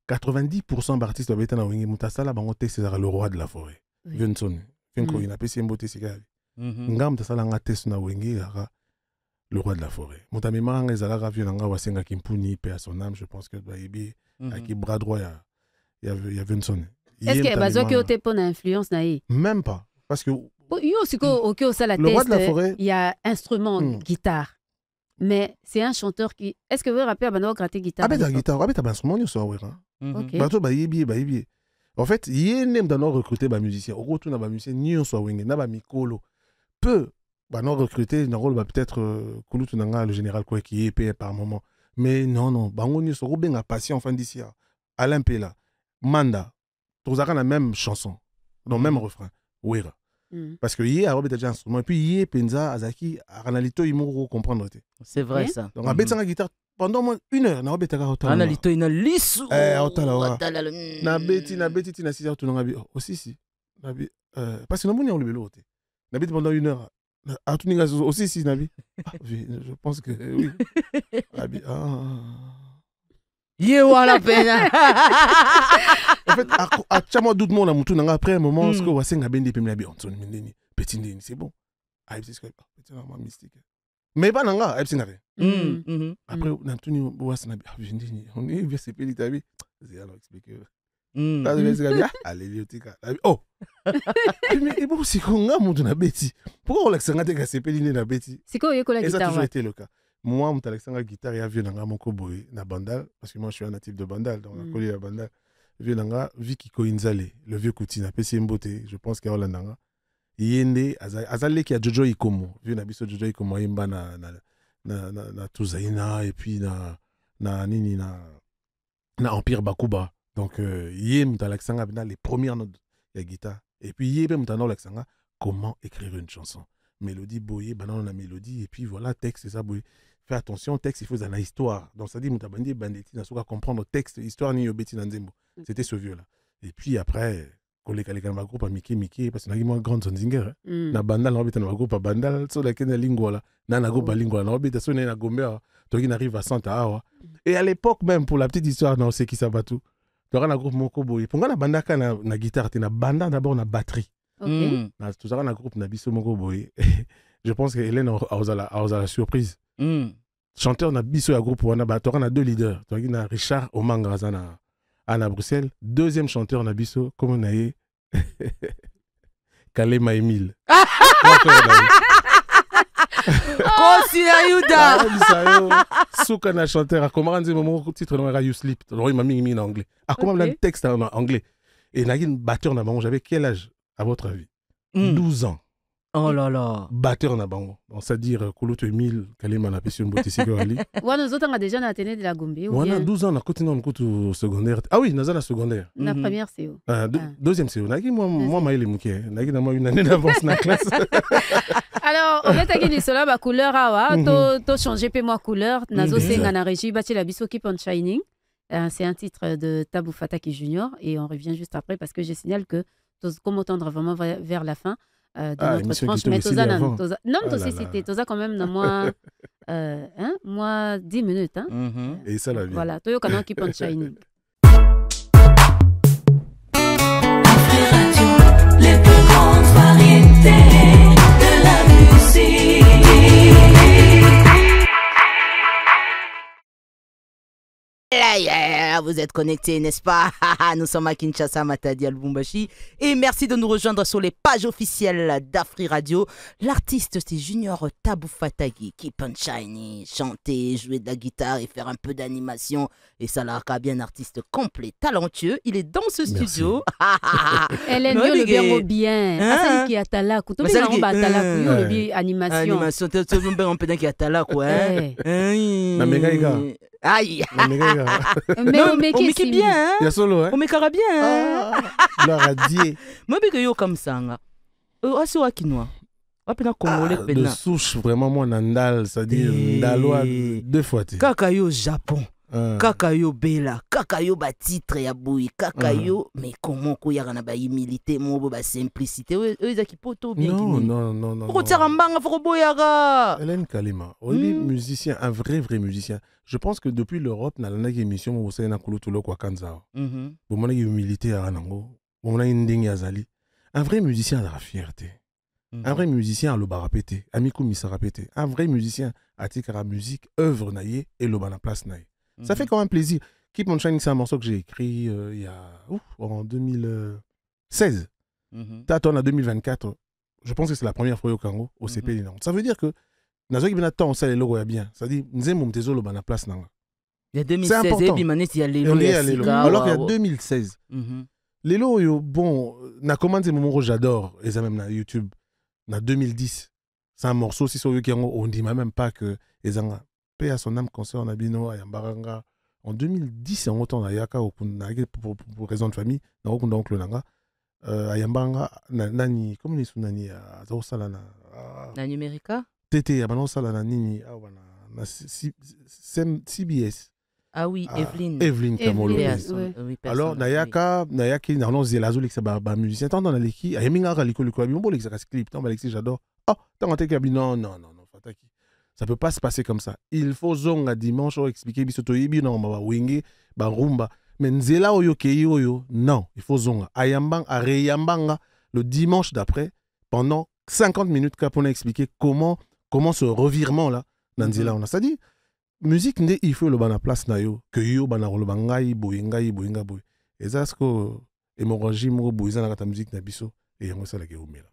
90% d'artistes doivent être na wenge mutasala bango te César le roi de la forêt Venson Fenko ina pesi mbote sikali ngam tasala ngates na wenge le roi de la forêt. Montamemanga ezalaka vieux nanga wasenga kimpuni paix à son âme, je pense que baïbi avec bras droit il y a Vincent. Est-ce que bazo qui ote pona influence naï? Même pas parce que yo siko OK ça la test. Le roi de la forêt, il y a instrument guitare. Mais c'est un chanteur qui est-ce que vous rappelez bano gratter guitare? Ah ben la guitare, ah ben t'as un instrument yo so wera. OK. Bato baïbi. En fait, yé nem dans recruter ba musicien. Au retour na ba musicien ni soit wenge na ba mikolo. Peu ba non recruter na rôle peut-être kulutu nanga le général quoi qui est par moment. Mais non, bango ni so benga patient fin d'ici. Alain Pela, Manda, tous la même chanson, dans le même refrain. Ouira. Parce que yé a robé déjà instrument et puis yé penza azaki analito imoro comprendre. C'est vrai ça. Donc a betanga guitare pendant moins 1 heure na robé taka hotel. Analito ina lisu. Hotel na beti tina 6 heures tout ngabi aussi si. Nabi parce que namoni on le vélo. Na beti pendant 1 heure. Ah tout ninga aussi si nabi. Je pense que oui. Nabi Yé wala pena. En fait, à chaque mois d'août, mon amour, après un moment, ce que vous avez fait, c'est que Anton Mindeni, petit Ndeni, c'est bon. Ah, c'est vraiment mystique. Mais pas nanga, c'est nare. Après, on a tout ni boas na Ndeni, on est bien c'est petit tabi. C'est alors expliquer. Allez, liotika. Oh. Mais bon, c'est qu'on a mon na beti. Pourquoi on l'accent que c'est petit na beti? C'est quoi la guitare? Et ça a toujours été le cas. Moi, mon Alexandre guitare ya vieux nanga mon koboy na bandal parce que moi je suis un natif de bandal donc on a collé la bandal. Vieux nanga Vicky Koinzale, le vieux Koutina, PC Mbote, je pense qu'il y a Hollanda. Yende azale qui a Jojo Ikomo, vieux nabiso Jojo Ikomo yemba na Tuzaina et puis na Empire Bakuba. Donc yem Alexandre bina les premières notes de guitare et puis yem Alexandre comment écrire une chanson. Mélodie boyé, banan la mélodie et puis voilà texte c'est ça boyé. Fais attention au texte, il faut une histoire. Donc ça dit mutabandi banditi na soka comprendre le texte, histoire ni yobeti na nzembo. C'était ce vieux là. Et puis après collègue avec un groupe à Mickey parce que na moi grande Zonzinger. Na bandal na obeta na groupe à bandal so la kena lingua là. Na groupe à lingua na obeta so na gombe to qui arrive à Santa Awa. Et à l'époque même pour la petite histoire non c'est qui ça va tout. Tu auras un groupe moko boy. Pour na bandaka na guitare, tu na banda d'abord na batterie. OK. Tu auras un groupe na biso moko boy. Je pense que Hélène a la surprise. Chanteur na biso ya groupe wana ba torana 2 leaders to na Richard Omanga zana à Bruxelles, deuxième chanteur na biso comme on a eu Kalema Emile. Oh si ayuda. Souka na chanteur a comment dire mon titre na You Sleep. Alors il m'a mis en anglais. Ah comment le texte en anglais. Et na une batteur na bango, j'avais quel âge à votre avis? 12 ans. Oh là là. Batteur na bango. C'est-à-dire Kouloutou Emile, Kalema na Pession Botisiko Ali. Ouais, nous autres on a déjà na télé de la Gombe ou on bien. a 12 ans na côté non côté secondaire. Ah oui, na secondaire. La première c'est où? Deuxième c'est où? Na moi maïle mouké. Na moi une année d'avance na classe. Alors, on va taguer cela ba couleur awa, to changer pe moi couleur, nazo senga na régie bati la biso keep on shining. C'est un titre de Tabou Fataki Junior et on revient juste après parce que je signale que comment tendre vraiment vers la fin de notre tranche mais non aussi c'était toza quand même moi moi 10 minutes hein. Et ça la vie. Voilà, Toyo Kana keep on shining. Les plus grandes variétés de la musique. Vous êtes connectés, n'est-ce pas? Nous sommes à Kinshasa, Matadi, à Lubumbashi. Et merci de nous rejoindre sur les pages officielles d'Afri Radio. L'artiste, c'est Junior Tabou Fataki, Keep on Shiny, chanter, jouer de la guitare et faire un peu d'animation. Et ça l'a bien artiste complet, talentueux. Il est dans ce studio. Elle est le bien bien. Asali qui atala ku. To bien on ba atala ku le bien animation. Animation, tu bien on peut dire qui atala quoi. Na megaïga. Aïe. Mais qui bien. Il y a solo hein. On me cara bien. La radier. Moi que yo comme ça nga. Asi wa kinwa. Wapena congolais pena. De souche vraiment moi nandal, c'est-à-dire ndalois 2 fois. Kaka yo Japon. Kaka yo bela, kaka yo ba titre ya boui, kaka yo mais comment ko yaka na ba humilité mo ba simplicité eux za kipoto bien non non non. Ko tsara mbanga foko boyaka. Hélène Kalema, oui musicien, un vrai musicien. Je pense que depuis l'Europe na lana émission mo sena kulutulo kwa kanza. Bo mona humilité ya nango, bo mona ndingi azali. Un vrai musicien a la fierté. Un vrai musicien a le barapété, Amikou Misarapété. Un vrai musicien a tikara musique, œuvre naïe et le bana place naïe. Ça fait quand même plaisir. Keep on Shining, c'est un morceau que j'ai écrit il y a en 2016. T'attends en 2024. Je pense que c'est la première fois au Congo, au CP. Ça veut dire que Nazo qui vient attendre ça les logos est bien. Ça dit nous aimons tes la place nanga. Il y a 2016 et Bimané il y a les alors qu'il y a 2016. Lelo, yo, bon, na commandé mon moment j'adore, et ça même na YouTube, na 2010. C'est un morceau, si sur qui on dit même pas que les Anglais paix à son âme concert na bino à Yambaranga. En 2010, en autant na yaka pour raison de famille, na okunda oncle nanga. À Yambaranga, nani, comment ils sont nani à Zaosala na. Na numérica? Tété, à Banosala na nini, na CBS. Ah oui, Evelyne. Evelyne Kamolo. Oui, alors, Nayaka, na non Zelazo, l'ex musicien, tant dans la leki, Ayaminga, Kaliko, bon, l'ex clip, tant Alexis, j'adore. Ah, tant en tête, non, Fataki. Ça peut pas se passer comme ça. Il faut zonga dimanche, expliquer, bisoto yibi, non, ma wingi, ba rumba. Mais Nzela oyo kei oyo, non, il faut zonga. Ayambang, Areyambanga, le dimanche d'après, pendant 50 minutes, on a expliqué comment ce revirement là, Nzela, on a ça dit. Musique ne il faut le bana place na yo que yo bana le bangai boinga boy et ça ce que hémorragie mo boiza na ta musique na biso et yango ça la ke omela.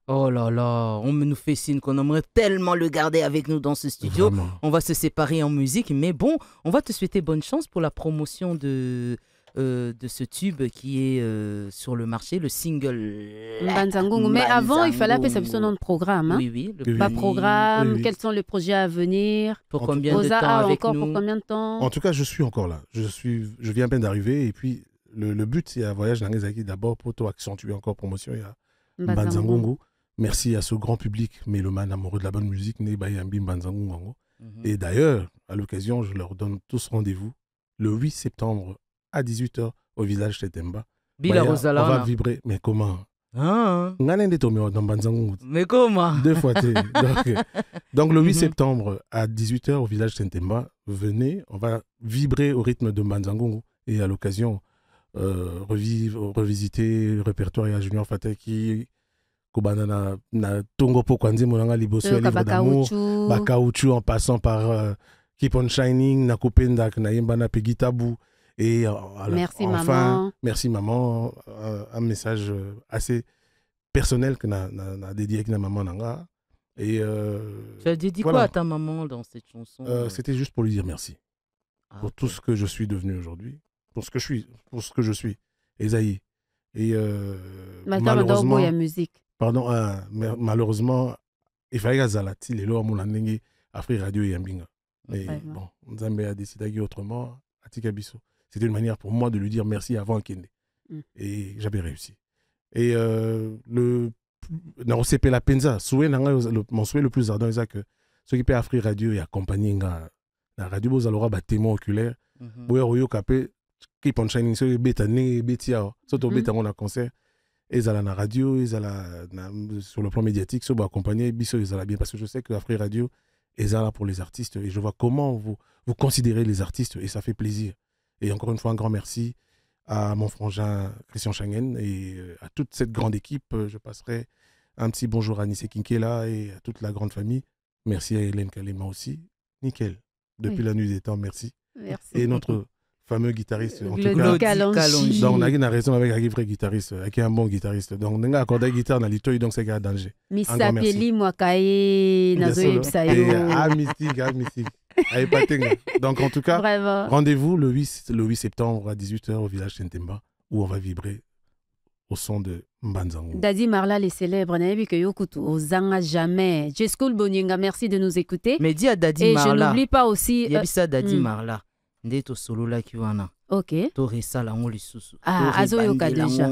Oh là là, on nous fait signe qu'on aimerait tellement le garder avec nous dans ce studio. Vraiment. On va se séparer en musique, mais bon, on va te souhaiter bonne chance pour la promotion de ce tube qui est sur le marché, le single Mbanzangungu. Mais avant, il fallait appeler ça son nom de programme. Hein? Oui. Pas programme, quels sont les projets à venir? Pour combien de temps avec nous? Pour combien de temps? En tout cas, je suis encore là. Je viens à peine d'arriver et puis le but, c'est un voyage dans les acquis d'abord pour toi accentuer encore promotion. Il y a Mbanzangungu. Merci à ce grand public mélomane amoureux de la bonne musique, Et d'ailleurs, à l'occasion, je leur donne tous rendez-vous le 8 septembre à 18h au village Tetemba. On va vibrer. Mais comment? Mais comment? 2 fois. Donc le 8 septembre à 18h au village Tetemba, venez, on va vibrer au rythme de Mbanzangungu et à l'occasion revisiter le répertoire à Junior Fataki. Kobana na Tongo Pokwanzi Monanga Liboso, livre d'amour, Bakauchu en passant par Keep on Shining, Nakopendak, Naïmbana Pegitabu. Et merci enfin, maman. Merci maman. Un message assez personnel que n'a dédié à maman Nanga. Et tu as dédié quoi à ta maman dans cette chanson? C'était juste pour lui dire merci pour tout ce que je suis devenu aujourd'hui, pour ce que je suis, Esaïe. Et malheureusement, la musique. Pardon, malheureusement, il fallait que Zalati, les lois, mon landing, Afrique Radio et Yambinga. Mais bon, Nzambe a décidé autrement, à Tikabiso. C'était une manière pour moi de lui dire merci avant Kende. Et j'avais réussi. Et on s'est la penza. Mon souhait le plus ardent, c'est que ceux qui paient Afrique Radio et accompagner la radio, vous allez avoir témoin oculaire. Vous avez capé, qui peut enchaîner, ceux qui bétané, bétia, surtout bétané, on a concert. Ils allaient la radio, ils allaient sur le plan médiatique, ceux qui accompagner, ils allaient bien. Parce que je sais que Afrique Radio, ils allaient pour les artistes. Et je vois comment vous considérez les artistes et ça fait plaisir. Et encore une fois, un grand merci à mon frangin Christian Changen et à toute cette grande équipe. Je passerai un petit bonjour à Nissé Kinkela et à toute la grande famille. Merci à Hélène Kalema aussi. Nickel. Depuis la nuit des temps, merci. Merci. Et notre fameux guitariste, en tout cas. Donc, on a une raison avec un vrai guitariste, avec un bon guitariste. Donc, on a accordé la guitare dans l'itoy, donc c'est un danger. Missa Peli, Mwakae, Nazoe Psayo. Mystique. Donc, en tout cas, rendez-vous le 8 septembre à 18h au village Tentemba, où on va vibrer au son de Mbanzangungu. Dadi Marla, les célèbres, Nabi que Yokutu, Ozanga jamais. Jescoul Boninga, merci de nous écouter. Mais dis à Dadi Marla. Et je n'oublie pas aussi. Il y a ça Dadi Marla. Ndeto solo la kiwana. Ok. To resala ngo lisusu. Azoyoka déjà.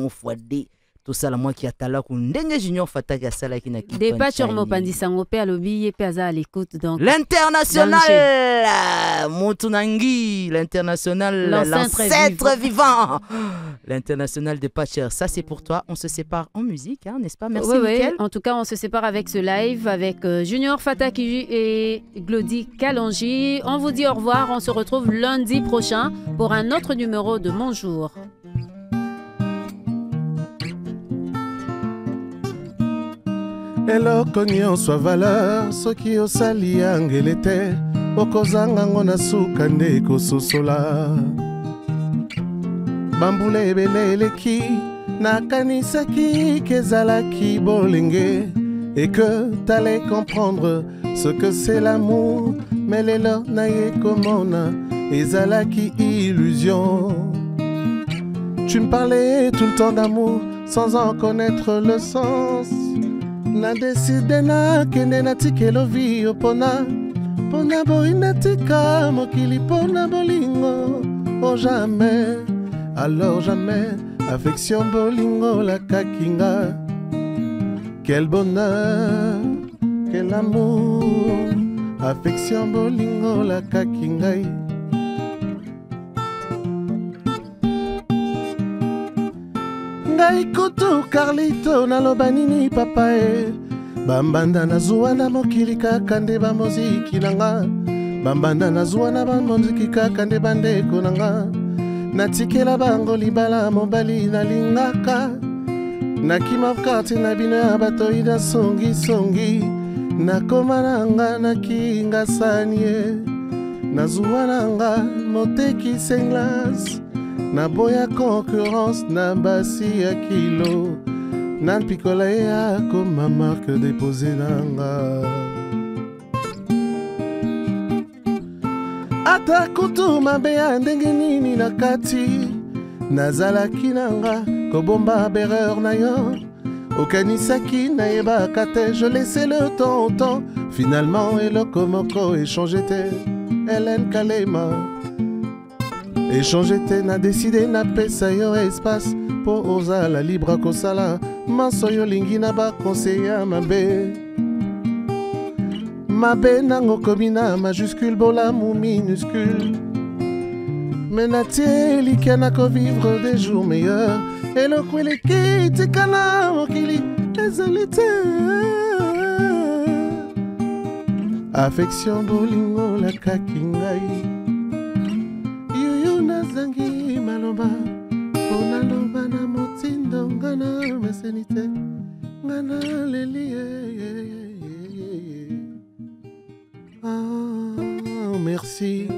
Tout ça la moi qui atala ku ndenge Junior Fataki asala ki na ki. Débat sur Mopandi sango pe alobi ye pe aza à l'écoute donc. L'international Montunangi, l'international l'ancêtre vivant. L'international de Pacher, ça c'est pour toi. On se sépare en musique, hein, n'est-ce pas? Merci Mickaël. En tout cas, on se sépare avec ce live avec Junior Fataki et Glody Kalonji. On vous dit au revoir, on se retrouve lundi prochain pour un autre numéro de Mon Jour. eloko nyonso valeur soki osali yangele te okozanga ngo na suka nde ekososola bambula ebele eleki nakanisaki kezalaki bolenge et que t'allais comprendre ce que c'est l'amour mais lelo naye komona ezalaki illusion Tu me parlais tout le temps d'amour sans en connaître le sens. Na décidé na kende na tikelo vi opona. Pona boina tika mokili pona bolingo. Oh jamais, alors jamais, affection bolingo la kakinga. Quel bonheur, quel amour, affection bolingo la kakingai. Ngai kutu Carlito naloba nini papa e. Bambanda na zuwa na mokili kaka nde ba moziki nanga. Bambanda na zuwa na ba moziki kaka nde bandeko nanga. Natikela bango libala mobali nalingaka. Nakima kati na bino ya bato ida songi songi. Nakoma nanga nakinga sanie. Nazuwa nanga moteki senglas. Naboya concurrence na basi ya kilo. Nan pikola ya comme marque déposée nanga. Ata kutu mabeya ndenge nini na kati. Nazalaki nanga kobomba berreur na yo. Okanisaki na yeba kate. Je laissais le temps au temps. Finalement eloko moko échangé te. Hélène Kalema échangé te na décidé na pesa yo espace. Po ozala libre kosala. Mansoyo lingi na ba conseiller mabe. Mabe nango komina majuscule bola mou minuscule. Menatie likana ko vivre des jours meilleurs. Et le kwele ki tikana mokili ezalite. Affection bolingo la kakingai. Yuyu nazangi maloba. Onaloba na motindo ngana mesenite. Ngana lelie. Ah, merci.